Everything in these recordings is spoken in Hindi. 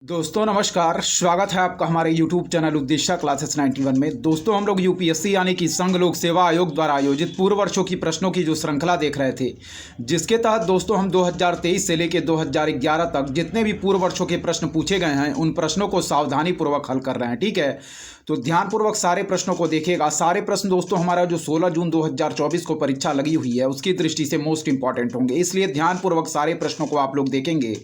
दोस्तों नमस्कार, स्वागत है आपका हमारे YouTube चैनल उद्देश्य क्लासेस 91 में। दोस्तों हम लोग यूपीएससी यानी कि संघ लोक सेवा आयोग द्वारा आयोजित पूर्व वर्षों की प्रश्नों की जो श्रृंखला देख रहे थे, जिसके तहत दोस्तों हम 2023 से लेकर 2011 तक जितने भी पूर्व वर्षों के प्रश्न पूछे गए हैं उन प्रश्नों को सावधानीपूर्वक हल कर रहे हैं। ठीक है, तो ध्यानपूर्वक सारे प्रश्नों को देखिएगा। सारे प्रश्न दोस्तों हमारा जो 16 जून 2024 को परीक्षा लगी हुई है उसकी दृष्टि से मोस्ट इंपॉर्टेंट होंगे, इसलिए ध्यानपूर्वक सारे प्रश्नों को आप लोग देखेंगे।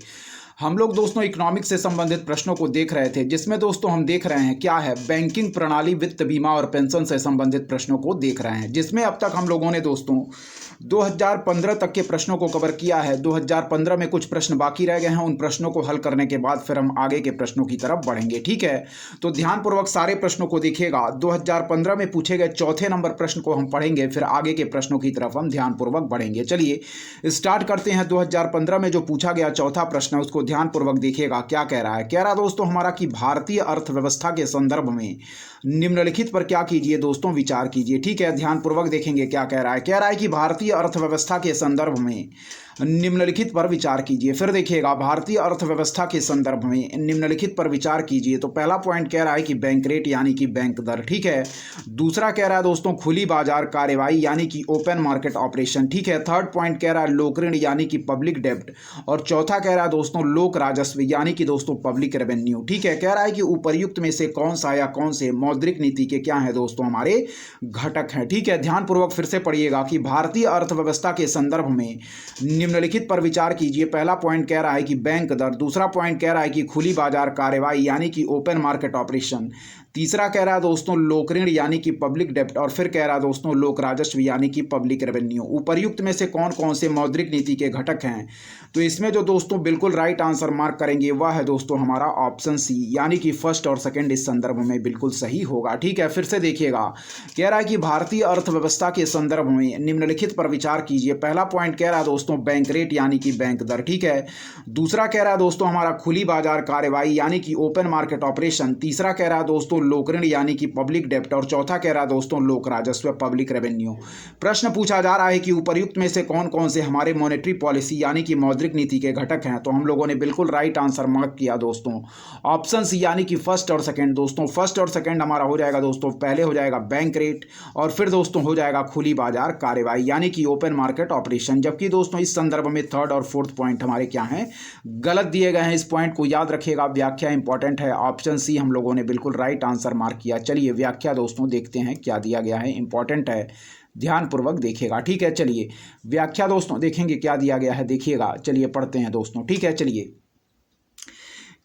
हम लोग दोस्तों इकोनॉमिक्स से संबंधित प्रश्नों को देख रहे थे, जिसमें दोस्तों हम देख रहे हैं क्या है, बैंकिंग प्रणाली, वित्त, बीमा और पेंशन से संबंधित प्रश्नों को देख रहे हैं, जिसमें अब तक हम लोगों ने दोस्तों 2015 तक के प्रश्नों को कवर किया है। 2015 में कुछ प्रश्न बाकी रह गए हैं, उन प्रश्नों को हल करने के बाद फिर हम आगे के प्रश्नों की तरफ बढ़ेंगे। ठीक है, तो ध्यानपूर्वक सारे प्रश्नों को देखिएगा। 2015 में पूछे गए चौथे नंबर प्रश्न को हम पढ़ेंगे, फिर आगे के प्रश्नों की तरफ हम ध्यानपूर्वक बढ़ेंगे। चलिए स्टार्ट करते हैं। 2015 में जो पूछा गया चौथा प्रश्न है उसको ध्यानपूर्वक देखिएगा। क्या कह रहा है? कह रहा दोस्तों हमारा कि भारतीय अर्थव्यवस्था के संदर्भ में निम्नलिखित पर क्या कीजिए दोस्तों, विचार कीजिए। ठीक है, ध्यानपूर्वक देखेंगे क्या कह रहा है। कह रहा है कि भारतीय अर्थव्यवस्था के संदर्भ में निम्नलिखित पर विचार कीजिए। फिर देखिएगा, भारतीय अर्थव्यवस्था के संदर्भ में निम्नलिखित पर विचार कीजिए। तो पहला पॉइंट कह रहा है कि बैंक रेट यानी कि बैंक दर। ठीक है, दूसरा कह रहा है दोस्तों खुली बाजार कार्यवाही यानी कि ओपन मार्केट ऑपरेशन। ठीक है, थर्ड पॉइंट कह रहा है लोक ऋण यानी कि पब्लिक डेब्ट, और चौथा कह रहा है दोस्तों लोक राजस्व यानी कि दोस्तों पब्लिक रेवेन्यू। ठीक है, कह रहा है कि उपर्युक्त में से कौन सा या कौन से मौद्रिक नीति के क्या है दोस्तों हमारे घटक हैं। ठीक है, ध्यानपूर्वक फिर से पढ़िएगा कि भारतीय अर्थव्यवस्था के संदर्भ में निम्नलिखित पर विचार कीजिए। पहला पॉइंट कह रहा है कि बैंक दर, दूसरा पॉइंट कह रहा है कि खुली बाजार कार्यवाही यानी कि ओपन मार्केट ऑपरेशन, तीसरा कह रहा है दोस्तों लोक ऋण यानी कि पब्लिक डेब्ट, और फिर कह रहा है दोस्तों लोक राजस्व यानी कि पब्लिक रेवेन्यू। उपर्युक्त में से कौन कौन से मौद्रिक नीति के घटक हैं? तो इसमें जो दोस्तों बिल्कुल राइट आंसर मार्क करेंगे वह है दोस्तों हमारा ऑप्शन सी, यानी कि फर्स्ट और सेकंड इस संदर्भ में बिल्कुल सही होगा। ठीक है, फिर से देखिएगा। कह रहा है कि भारतीय अर्थव्यवस्था के संदर्भ में निम्नलिखित पर विचार कीजिए। पहला पॉइंट कह रहा है दोस्तों बैंक रेट यानी कि बैंक दर। ठीक है, दूसरा कह रहा है दोस्तों हमारा खुली बाजार कार्यवाही यानी कि ओपन मार्केट ऑपरेशन, तीसरा कह रहा है दोस्तों लोक ऋण यानी कि पब्लिक डेब्ट, और चौथा कह रहा है दोस्तों लोक राजस्व पब्लिक रेवेन्यू। प्रश्न पूछा जा रहा है कि उपर्युक्त में से कौन कौन से हमारे मॉनेटरी पॉलिसी यानी कि मौद्रिक नीति के घटक हैं। तो हम लोगों ने बिल्कुल राइट आंसर मार्क किया दोस्तों, ऑप्शन सी यानी कि फर्स्ट और सेकंड। दोस्तों फर्स्ट और सेकंड हमारा हो जाएगा दोस्तों, पहले हो जाएगा बैंक रेट और फिर दोस्तों हो जाएगा खुली बाजार कार्यवाही यानी कि ओपन मार्केट ऑपरेशन, जबकि दोस्तों इस संदर्भ में थर्ड और फोर्थ पॉइंट हमारे क्या हैं, गलत दिए गए हैं। इस पॉइंट को याद रखिएगा, व्याख्या इंपॉर्टेंट है। ऑप्शन सी हम लोगों ने बिल्कुल राइट आंसर मार्क किया। चलिए व्याख्या दोस्तों देखते हैं क्या दिया गया है, इंपॉर्टेंट है, ध्यानपूर्वक देखिएगा। ठीक है, चलिए व्याख्या दोस्तों देखेंगे क्या दिया गया है, देखिएगा। चलिए पढ़ते हैं दोस्तों। ठीक है, चलिए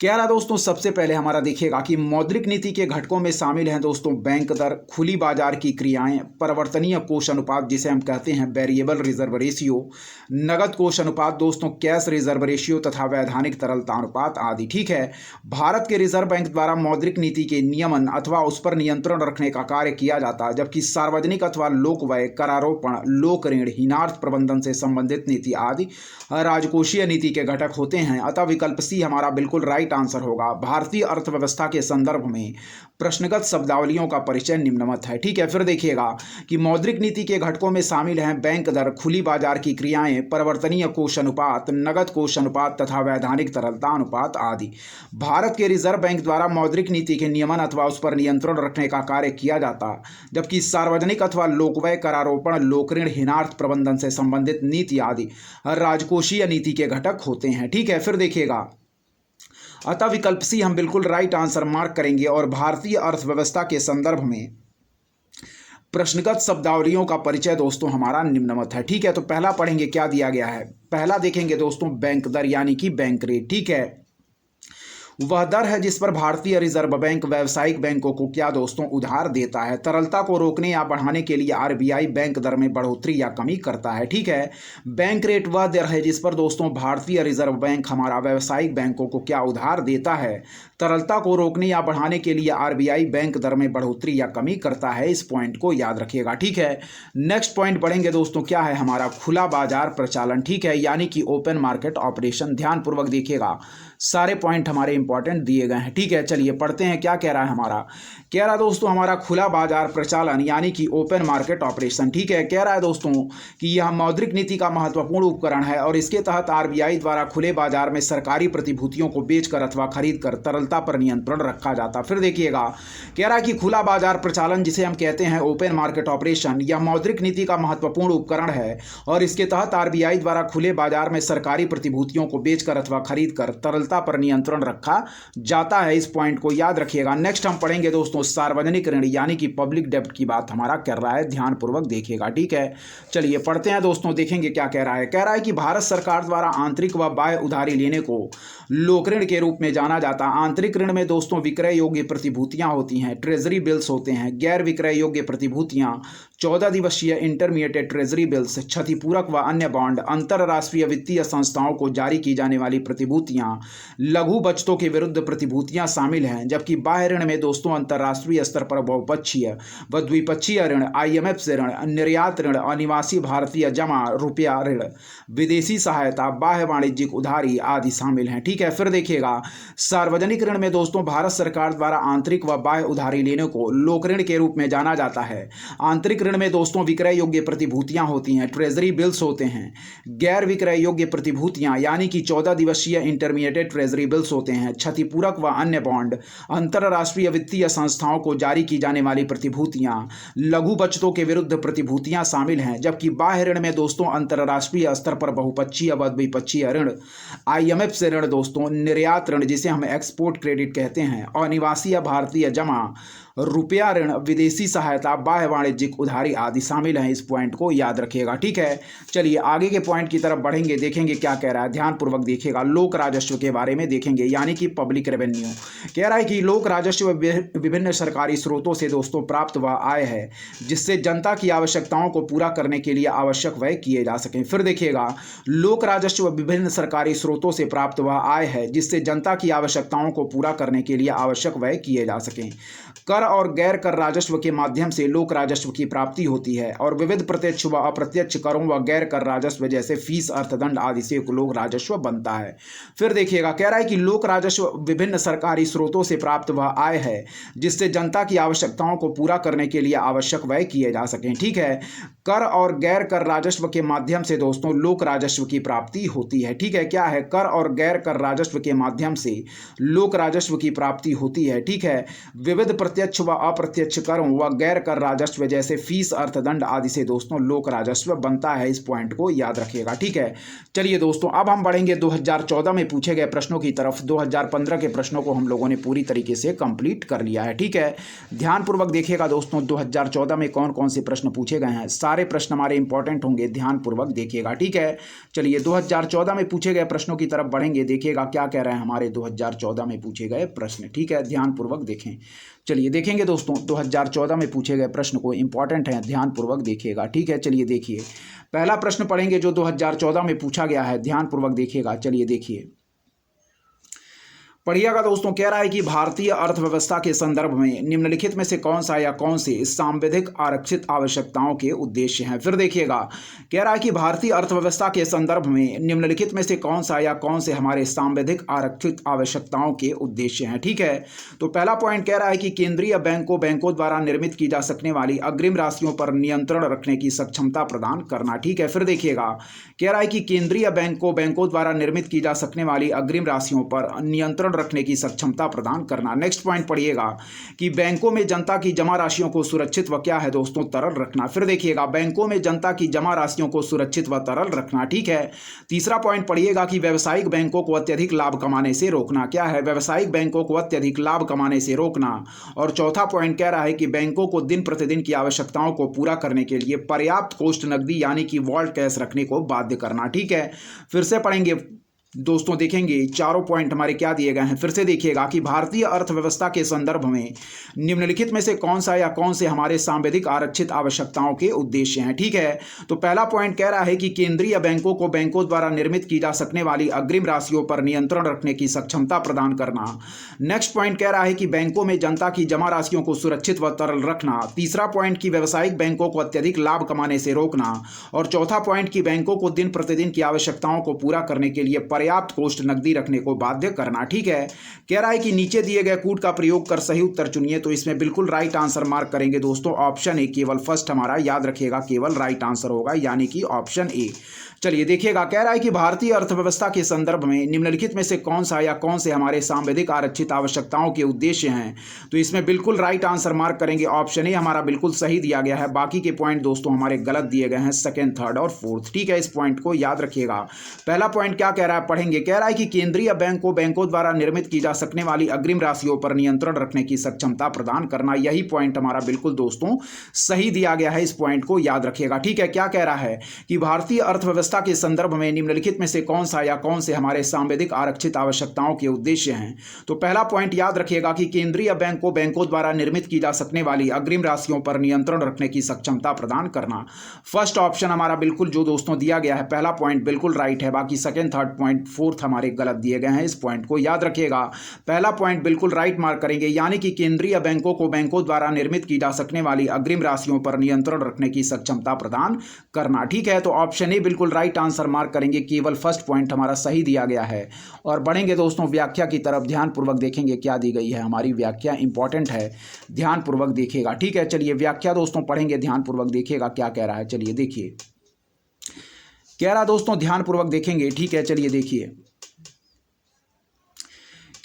क्या रहा दोस्तों, सबसे पहले हमारा देखिएगा कि मौद्रिक नीति के घटकों में शामिल हैं दोस्तों बैंक दर, खुली बाजार की क्रियाएं, परिवर्तनीय कोष अनुपात जिसे हम कहते हैं वेरिएबल रिजर्व रेशियो, नगद कोष अनुपात दोस्तों कैश रिजर्व रेशियो तथा वैधानिक तरलता अनुपात आदि। ठीक है, भारत के रिजर्व बैंक द्वारा मौद्रिक नीति के नियमन अथवा उस पर नियंत्रण रखने का कार्य किया जाता है, जबकि सार्वजनिक अथवा लोक व्यय, करारोपण, लोक ऋण, हीनार्थ प्रबंधन से संबंधित नीति आदि राजकोषीय नीति के घटक होते हैं। अतः विकल्प सी हमारा बिल्कुल राइट आंसर होगा। भारतीय अर्थव्यवस्था के संदर्भ में प्रश्नगत शब्दावलियों का परिचय निम्नवत है। ठीक है, फिर देखिएगा कि मौद्रिक नीति के घटकों में शामिल हैं बैंक दर, खुली बाजार की क्रियाएं, परिवर्तनीय कोष अनुपात, नगद कोष अनुपात तथा वैधानिक तरलता अनुपात आदि। भारत के रिजर्व बैंक द्वारा मौद्रिक नीति के नियमन अथवा उस पर नियंत्रण रखने का कार्य किया जाता, जबकि सार्वजनिक अथवा लोक व्यय, करारोपण, लोक ऋण, हीनार्थ प्रबंधन से संबंधित नीति आदि राजकोषीय नीति के घटक होते हैं। ठीक है, फिर देखिएगा, अतः विकल्प सी हम बिल्कुल राइट आंसर मार्क करेंगे और भारतीय अर्थव्यवस्था के संदर्भ में प्रश्नगत शब्दावलियों का परिचय दोस्तों हमारा निम्नवत है। ठीक है, तो पहला पढ़ेंगे क्या दिया गया है। पहला देखेंगे दोस्तों बैंक दर यानी कि बैंक रेट। ठीक है, वह दर है जिस पर भारतीय रिजर्व बैंक व्यावसायिक बैंकों को क्या दोस्तों उधार देता है। तरलता को रोकने या बढ़ाने के लिए आरबीआई बैंक दर में बढ़ोतरी या कमी करता है। ठीक है, बैंक रेट वह दर है जिस पर दोस्तों भारतीय रिजर्व बैंक हमारा व्यावसायिक बैंकों को क्या उधार देता है। तरलता को रोकने या बढ़ाने के लिए आरबीआई बैंक दर में बढ़ोतरी या कमी करता है। इस पॉइंट को याद रखिएगा। ठीक है, नेक्स्ट पॉइंट बढ़ेंगे दोस्तों, क्या है हमारा खुला बाजार प्रचालन। ठीक है, यानी कि ओपन मार्केट ऑपरेशन। ध्यानपूर्वक देखिएगा, सारे पॉइंट हमारे इंपॉर्टेंट दिए गए हैं। ठीक है, चलिए पढ़ते हैं क्या कह रहा है हमारा। कह रहा है दोस्तों हमारा खुला बाजार प्रचालन यानी कि ओपन मार्केट ऑपरेशन। ठीक है, कह रहा है दोस्तों कि यह मौद्रिक नीति का महत्वपूर्ण उपकरण है और इसके तहत आरबीआई द्वारा खुले बाजार में सरकारी प्रतिभूतियों को बेचकर अथवा खरीदकर तरलता पर नियंत्रण रखा जाता। फिर देखिएगा, कह रहा है कि खुला बाजार प्रचालन जिसे हम कहते हैं ओपन मार्केट ऑपरेशन, यह मौद्रिक नीति का महत्वपूर्ण उपकरण है और इसके तहत आरबीआई द्वारा खुले बाजार में सरकारी प्रतिभूतियों को बेचकर अथवा खरीदकर तरलता पर नियंत्रण रखा जाता है। इस पॉइंट को याद रखिएगा। नेक्स्ट हम पढ़ेंगे दोस्तों सार्वजनिक ऋण यानी कि पब्लिक डेब्ट की बात हमारा कर रहा है, ध्यानपूर्वक देखिएगा। ठीक है, चलिए पढ़ते हैं दोस्तों, देखेंगे क्या कह रहा है। कह रहा है कि भारत सरकार द्वारा आंतरिक व बाह्य उधारी लेने को लोक ऋण के रूप में जाना जाता है। आंतरिक ऋण में दोस्तों विक्रय योग्य प्रतिभूतियां होती हैं, ट्रेजरी बिल्स होते हैं। गैर विक्रय योग्य प्रतिभूतियां 14 दिवसीय इंटरमीडिएट ट्रेजरी बिल्स, क्षतिपूरक व अन्य बॉन्ड, अंतरराष्ट्रीय वित्तीय संस्थाओं को जारी की जाने वाली प्रतिभूतियां, लघु बचतों के विरुद्ध प्रतिभूतियां शामिल हैं। जबकि बाह्य ऋण में दोस्तों अंतरराष्ट्रीय स्तर पर बहुपक्षीय व द्विपक्षीय ऋण, IMF से ऋण, निर्यात ऋण, अनिवासी भारतीय जमा, रुपया ऋण, विदेशी सहायता, बाह्य वाणिज्यिक उधारी आदि शामिल हैं। ठीक है, फिर देखिएगा सार्वजनिक ऋण में दोस्तों भारत सरकार द्वारा आंतरिक व बाह्य उधारी लेने को लोक ऋण के रूप में जाना जाता है। आंतरिक ऋण में दोस्तों विक्रय योग्य प्रतिभूतियां होती हैं, ट्रेजरी बिल्स होते हैं। गैर विक्रय योग्य प्रतिभूतियां यानी कि 14 दिवसीय इंटरमीडिएट ट्रेजरी बिल्स होते हैं। क्षतिपूरक व अन्य बॉन्ड, अंतरराष्ट्रीय वित्तीय संस्थाओं को जारी की जाने वाली प्रतिभूतियां, लघु बचतों के विरुद्ध प्रतिभूतियां शामिल हैं। जबकि बाह्य ऋण में दोस्तों अंतरराष्ट्रीय स्तर पर बहुपक्षीय व द्विपक्षीय ऋण, IMF से ऋण दोस्तों, निर्यात ऋण जिसे हम एक्सपोर्ट क्रेडिट कहते हैं, अनिवासी भारतीय जमा, रुपया ऋण, विदेशी सहायता, बाह्य वाणिज्यिक उधारी आदि शामिल हैं। इस पॉइंट को याद रखिएगा। ठीक है, चलिए आगे के पॉइंट की तरफ बढ़ेंगे, देखेंगे क्या कह रहा है, ध्यानपूर्वक देखिएगा। लोक राजस्व के बारे में देखेंगे यानी कि पब्लिक रेवेन्यू। कह रहा है कि लोक राजस्व विभिन्न सरकारी स्रोतों से दोस्तों प्राप्त वह आय है जिससे जनता की आवश्यकताओं को पूरा करने के लिए आवश्यक व्यय किए जा सकें। फिर देखिएगा, लोक राजस्व विभिन्न सरकारी स्रोतों से प्राप्त वह आय है जिससे जनता की आवश्यकताओं को पूरा करने के लिए आवश्यक व्यय किए जा सकें। कर और गैर कर राजस्व के माध्यम से लोक राजस्व की प्राप्ति होती है और विविध प्रत्यक्ष व अप्रत्यक्ष करों व गैर कर राजस्व जैसे फीस, अर्थदंड आदि से लोक राजस्व बनता है। फिर देखिएगा, कह रहा है कि लोक राजस्व विभिन्न सरकारी स्रोतों से प्राप्त वह आय है जिससे जनता की आवश्यकताओं को पूरा करने के लिए आवश्यक व्यय किए जा सकें। ठीक है, कर और गैर कर राजस्व के माध्यम से दोस्तों लोक राजस्व की प्राप्ति होती है। ठीक है, क्या है, कर और गैर कर राजस्व के माध्यम से लोक राजस्व की प्राप्ति होती है। ठीक है, विविध प्रत्यक्ष व अप्रत्यक्ष करों व गैर कर राजस्व जैसे फीस, अर्थदंड आदि से दोस्तों लोक राजस्व बनता है। इस पॉइंट को याद रखिएगा। ठीक है, चलिए दोस्तों अब हम बढ़ेंगे 2014 में पूछे गए प्रश्नों की तरफ। 2015 के प्रश्नों को हम लोगों ने पूरी तरीके से कंप्लीट कर लिया है। ठीक है, ध्यानपूर्वक देखिएगा दोस्तों 2014 में कौन कौन से प्रश्न पूछे गए हैं। सारे प्रश्न हमारे इंपॉर्टेंट होंगे, ध्यानपूर्वक देखिएगा। ठीक है, चलिए 2014 में पूछे गए प्रश्नों की तरफ बढ़ेंगे, देखिएगा क्या कह रहे हैं हमारे 2014 में पूछे गए प्रश्न। ठीक है, ध्यानपूर्वक देखें। चलिए देखेंगे दोस्तों 2014 में पूछे गए प्रश्न को, इंपॉर्टेंट हैं, ध्यानपूर्वक देखिएगा। ठीक है, चलिए देखिए पहला प्रश्न पढ़ेंगे जो 2014 में पूछा गया है, ध्यानपूर्वक देखिएगा। चलिए देखिए पढ़िएगा दोस्तों। कह रहा है कि भारतीय अर्थव्यवस्था के संदर्भ में निम्नलिखित में से कौन सा या कौन से सांविधिक आरक्षित आवश्यकताओं के उद्देश्य हैं। फिर देखिएगा, कह रहा है कि भारतीय अर्थव्यवस्था के संदर्भ में निम्नलिखित में से कौन सा या कौन से हमारे सांविधिक आरक्षित आवश्यकताओं के उद्देश्य हैं। ठीक है, तो पहला पॉइंट कह रहा है कि केंद्रीय बैंकों द्वारा निर्मित की जा सकने वाली अग्रिम राशियों पर नियंत्रण रखने की सक्षमता प्रदान करना। ठीक है, फिर देखिएगा, कह रहा है कि केंद्रीय बैंकों द्वारा निर्मित की जा सकने वाली अग्रिम राशियों पर नियंत्रण रखने की सक्षमता प्रदान करना। नेक्स्ट पॉइंट पढ़िएगा कि बैंकों में जनता की जमा राशियों को सुरक्षित व क्या है दोस्तों तरल रखना। फिर देखिएगा, बैंकों में जनता की जमा राशियों को सुरक्षित व तरल रखना। ठीक है, तीसरा पॉइंट पढ़िएगा कि व्यावसायिक बैंकों को अत्यधिक लाभ कमाने से रोकना। क्या है, व्यावसायिक बैंकों को अत्यधिक लाभ कमाने से रोकना। और चौथा पॉइंट कह रहा है कि बैंकों को दिन प्रतिदिन की आवश्यकताओं को पूरा करने के लिए पर्याप्त कोष्ठ नकदी यानी कि वॉल्ट कैश रखने को बाध्य करना। ठीक है, फिर से पढ़ेंगे दोस्तों, देखेंगे चारों पॉइंट हमारे क्या दिए गए हैं। फिर से देखिएगा कि भारतीय अर्थव्यवस्था के संदर्भ में निम्नलिखित में से कौन सा या कौन से हमारे सांविधिक आरक्षित आवश्यकताओं के उद्देश्य हैं। ठीक है, तो पहला पॉइंट कह रहा है कि केंद्रीय बैंकों द्वारा निर्मित की जा सकने वाली अग्रिम राशियों पर नियंत्रण रखने की सक्षमता प्रदान करना। नेक्स्ट पॉइंट कह रहा है कि बैंकों में जनता की जमा राशियों को सुरक्षित व तरल रखना। तीसरा पॉइंट की व्यावसायिक बैंकों को अत्यधिक लाभ कमाने से रोकना। और चौथा पॉइंट की बैंकों को दिन प्रतिदिन की आवश्यकताओं को पूरा करने के लिए पर्याप्त कोष्ठ नकदी रखने को बाध्य करना। ठीक है, कह रहा है कि नीचे दिए गए कूट का प्रयोग कर सही उत्तर चुनिए। तो इसमें बिल्कुल राइट आंसर मार्क करेंगे दोस्तों ऑप्शन ए, केवल फर्स्ट हमारा याद रखिएगा केवल राइट आंसर होगा, यानी कि ऑप्शन ए। चलिए देखिएगा, कह रहा है कि भारतीय अर्थव्यवस्था के संदर्भ में निम्नलिखित में से कौन सा या कौन से हमारे सांविधिक आरक्षित आवश्यकताओं के उद्देश्य हैं। तो इसमें बिल्कुल राइट आंसर मार्क करेंगे ऑप्शन ए, हमारा बिल्कुल सही दिया गया है। बाकी के पॉइंट दोस्तों हमारे गलत दिए गए हैं, सेकंड, थर्ड और फोर्थ। ठीक है, इस पॉइंट को याद रखिएगा। पहला पॉइंट क्या कह रहा है, पढ़ेंगे। कह रहा है कि केंद्रीय बैंक को बैंकों द्वारा निर्मित की जा सकने वाली अग्रिम राशियों पर नियंत्रण रखने की सक्षमता प्रदान करना। यही पॉइंट हमारा बिल्कुल दोस्तों सही दिया गया है, इस पॉइंट को याद रखिएगा। ठीक है, क्या कह रहा है कि भारतीय अर्थव्यवस्था के संदर्भ में निम्नलिखित में से कौन सा या कौन से हमारे सांविधिक आरक्षित आवश्यकताओं के उद्देश्य हैं। तो पहला पॉइंट याद रखिएगा कि केंद्रीय बैंक को बैंकों द्वारा निर्मित की जा सकने वाली अग्रिम राशियों पर नियंत्रण रखने की सक्षमता प्रदान करना। फर्स्ट ऑप्शन हमारा बिल्कुल जो दोस्तों दिया गया है, पहला पॉइंट बिल्कुल राइट है। बाकी सेकंड, थर्ड पॉइंट, फोर्थ हमारे गलत दिए गए हैं, इस पॉइंट को याद रखिएगा। पहला पॉइंट बिल्कुल राइट मार्क करेंगे, यानी कि केंद्रीय बैंकों को बैंकों द्वारा निर्मित की जा सकने वाली अग्रिम राशियों पर नियंत्रण रखने की सक्षमता प्रदान करना। ठीक है, तो ऑप्शन ए बिल्कुल राइट आंसर मार्क करेंगे, केवल फर्स्ट पॉइंट हमारा सही दिया गया है। और बढ़ेंगे दोस्तों व्याख्या की तरफ, ध्यानपूर्वक देखेंगे क्या दी गई है। हमारी व्याख्या इंपॉर्टेंट है, ध्यानपूर्वक देखिएगा। ठीक है, चलिए व्याख्या दोस्तों पढ़ेंगे, ध्यानपूर्वक देखिएगा क्या कह रहा है। चलिए देखिए, कह रहा दोस्तों ध्यानपूर्वक देखेंगे। ठीक है, चलिए देखिए,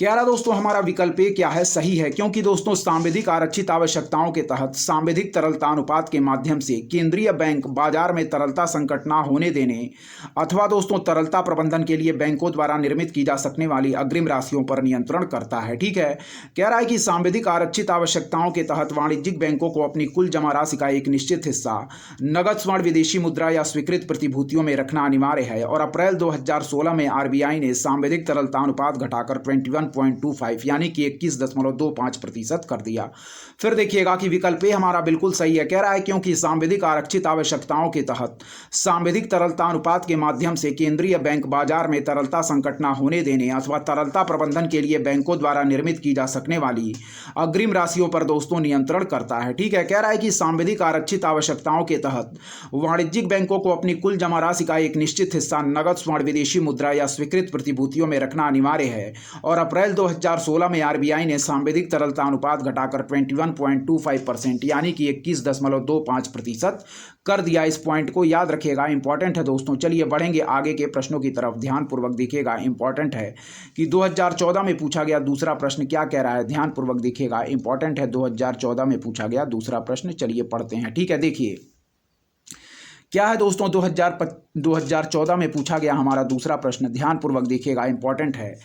कह रहा दोस्तों हमारा विकल्प ए क्या है, सही है। क्योंकि दोस्तों सांविधिक आरक्षित आवश्यकताओं के तहत सांविधिक तरलता अनुपात के माध्यम से केंद्रीय बैंक बाजार में तरलता संकट ना होने देने अथवा दोस्तों तरलता प्रबंधन के लिए बैंकों द्वारा निर्मित की जा सकने वाली अग्रिम राशियों पर नियंत्रण करता है। ठीक है, कह रहा है कि सांविधिक आरक्षित आवश्यकताओं के तहत वाणिज्यिक बैंकों को अपनी कुल जमा राशि का एक निश्चित हिस्सा नगद, स्वर्ण, विदेशी मुद्रा या स्वीकृत प्रतिभूतियों में रखना अनिवार्य है। और अप्रैल 2016 में आरबीआई ने सांविधिक तरलता अनुपात घटाकर 21.25 यानी कि 21.25% कर दिया। फिर देखिएगा कि विकल्प ए हमारा बिल्कुल सही है। कह रहा है क्योंकि सांविधिक आरक्षित आवश्यकताओं के तहत सांविधिक तरलता अनुपात के माध्यम से केंद्रीय बैंक बाजार में तरलता संकट न होने देने अथवा तरलता प्रबंधन के लिए बैंकों द्वारा निर्मित की जा सकने वाली अग्रिम राशियों पर दोस्तों नियंत्रण करता है। ठीक है, कह रहा है कि सांविधिक आरक्षित आवश्यकताओं के तहत वाणिज्यिक बैंकों को अपनी कुल जमा राशि का एक निश्चित हिस्सा नगद, स्वर्ण, विदेशी मुद्रा या स्वीकृत प्रतिभूतियों में रखना अनिवार्य है। और अप्रैल 2016 में आरबीआई ने सांविधिक तरलता अनुपात घटाकर 21.25% यानी कि 21.25% कर दिया। इस पॉइंट को याद रखिएगा, इंपॉर्टेंट है दोस्तों। चलिए बढ़ेंगे आगे के प्रश्नों की तरफ, ध्यानपूर्वक देखिएगा। इंपॉर्टेंट है कि 2014 में पूछा गया दूसरा प्रश्न क्या कह रहा है, ध्यानपूर्वक देखिएगा। इंपॉर्टेंट है, 2014 में पूछा गया दूसरा प्रश्न। चलिए पढ़ते हैं। ठीक है, देखिए क्या है दोस्तों, 2014 में पूछा गया हमारा दूसरा प्रश्न, ध्यानपूर्वक देखिएगा, इंपॉर्टेंट है।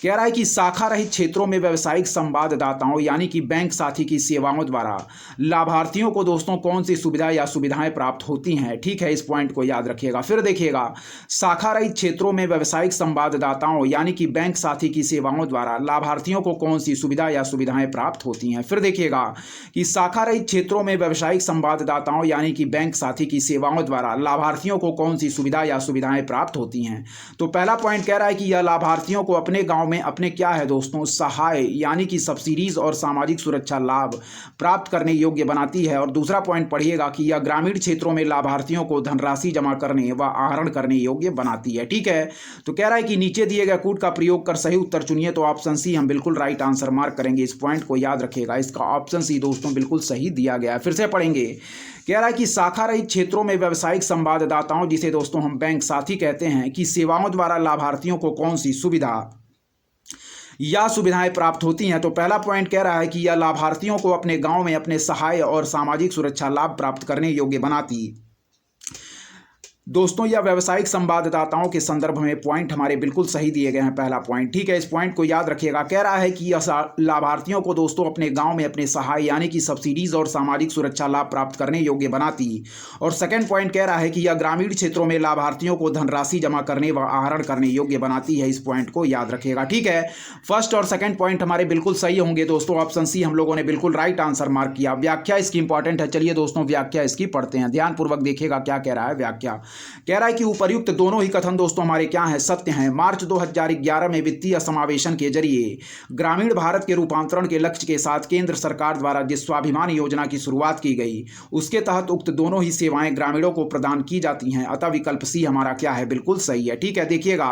कह रहा है कि शाखा रहित क्षेत्रों में व्यावसायिक संवाददाताओं यानी कि बैंक साथी की सेवाओं द्वारा लाभार्थियों को दोस्तों कौन सी सुविधा या सुविधाएं प्राप्त होती हैं। ठीक है, इस पॉइंट को याद रखिएगा। फिर देखिएगा, शाखा रहित क्षेत्रों में व्यावसायिक संवाददाताओं यानी कि बैंक साथी की सेवाओं द्वारा लाभार्थियों को कौन सी सुविधा या सुविधाएं प्राप्त होती हैं। फिर देखिएगा कि शाखा रहित क्षेत्रों में व्यावसायिक संवाददाताओं यानी कि बैंक साथी की सेवाओं द्वारा लाभार्थियों को कौन सी सुविधा या सुविधाएं प्राप्त होती हैं। तो पहला पॉइंट कह रहा है कि यह लाभार्थियों को अपने गांव में अपने क्या है दोस्तों सहाय यानी कि सब्सिडीज और सामाजिक सुरक्षा लाभ प्राप्त करने योग्य बनाती है। और दूसरा पॉइंट पढ़िएगा कि यह ग्रामीण क्षेत्रों में लाभार्थियों को धनराशि जमा करने व आहरण करने योग्य बनाती है। ठीक है, तो कह रहा है कि नीचे दिए गए कूट का प्रयोग कर सही उत्तर चुनिए। तो ऑप्शन सी हम बिल्कुल राइट आंसर मार्क करेंगे, इस पॉइंट को याद रखिएगा। इसका ऑप्शन सी दोस्तों बिल्कुल सही दिया गया है। फिर से पढ़ेंगे, कह रहा है कि शाखा रहित क्षेत्रों में व्यावसायिक संवाददाताओं जिसे दोस्तों हम बैंक साथी कहते हैं कि सेवाओं द्वारा लाभार्थियों को कौन सी सुविधा या सुविधाएं प्राप्त होती हैं। तो पहला पॉइंट कह रहा है कि यह लाभार्थियों को अपने गांव में अपने सहाय और सामाजिक सुरक्षा लाभ प्राप्त करने योग्य बनाती दोस्तों यह व्यावसायिक संवाददाताओं के संदर्भ में पॉइंट हमारे बिल्कुल सही दिए गए हैं, पहला पॉइंट। ठीक है, इस पॉइंट को याद रखिएगा। कह रहा है कि यह लाभार्थियों को दोस्तों अपने गांव में अपने सहाय यानी कि सब्सिडीज और सामाजिक सुरक्षा लाभ प्राप्त करने योग्य बनाती। और सेकंड पॉइंट कह रहा है कि यह ग्रामीण क्षेत्रों में लाभार्थियों को धनराशि जमा करने व आहरण करने योग्य बनाती है। इस पॉइंट को याद रखिएगा। ठीक है, फर्स्ट और सेकंड पॉइंट हमारे बिल्कुल सही होंगे दोस्तों। ऑप्शन सी हम लोगों ने बिल्कुल राइट आंसर मार्क किया। व्याख्या इसकी इंपॉर्टेंट है। चलिए दोस्तों व्याख्या इसकी पढ़ते हैं, ध्यानपूर्वक देखिएगा क्या कह रहा है व्याख्या। कह रहा है कि उपर्युक्त दोनों ही कथन दोस्तों हमारे क्या हैं, सत्य हैं। मार्च 2011 में वित्तीय समावेशन के जरिए ग्रामीण भारत के रूपांतरण के लक्ष्य के साथ केंद्र सरकार द्वारा जिस स्वाभिमान योजना की शुरुआत की गई, उसके तहत उक्त दोनों ही सेवाएं ग्रामीणों को प्रदान की जाती हैं। अतः विकल्प सी हमारा क्या है, बिल्कुल सही है। ठीक है, देखिएगा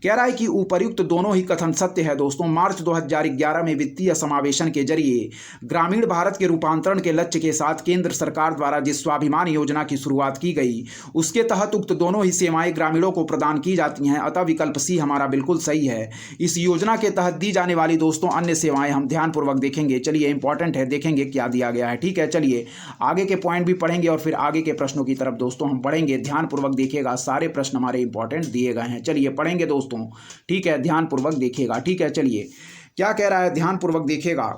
कह रहा है कि उपर्युक्त दोनों ही कथन सत्य है दोस्तों। मार्च 2011 में वित्तीय समावेशन के जरिए ग्रामीण भारत के रूपांतरण के लक्ष्य के साथ केंद्र सरकार द्वारा जिस स्वाभिमान योजना की शुरुआत की गई, उसके तहत उक्त दोनों ही सेवाएं ग्रामीणों को प्रदान की जाती हैं। अतः विकल्प सी हमारा बिल्कुल सही है। इस योजना के तहत दी जाने वाली दोस्तों अन्य सेवाएं हम ध्यानपूर्वक देखेंगे। चलिए, इंपॉर्टेंट है, देखेंगे क्या दिया गया है। ठीक है, चलिए आगे के पॉइंट भी पढ़ेंगे और फिर आगे के प्रश्नों की तरफ दोस्तों हम बढ़ेंगे। ध्यानपूर्वक देखिएगा, सारे प्रश्न हमारे इंपॉर्टेंट दिए गए हैं। चलिए पढ़ेंगे दोस्तों, ठीक है, ध्यानपूर्वक देखिएगा। ठीक है, चलिए क्या कह रहा है, ध्यानपूर्वक देखिएगा।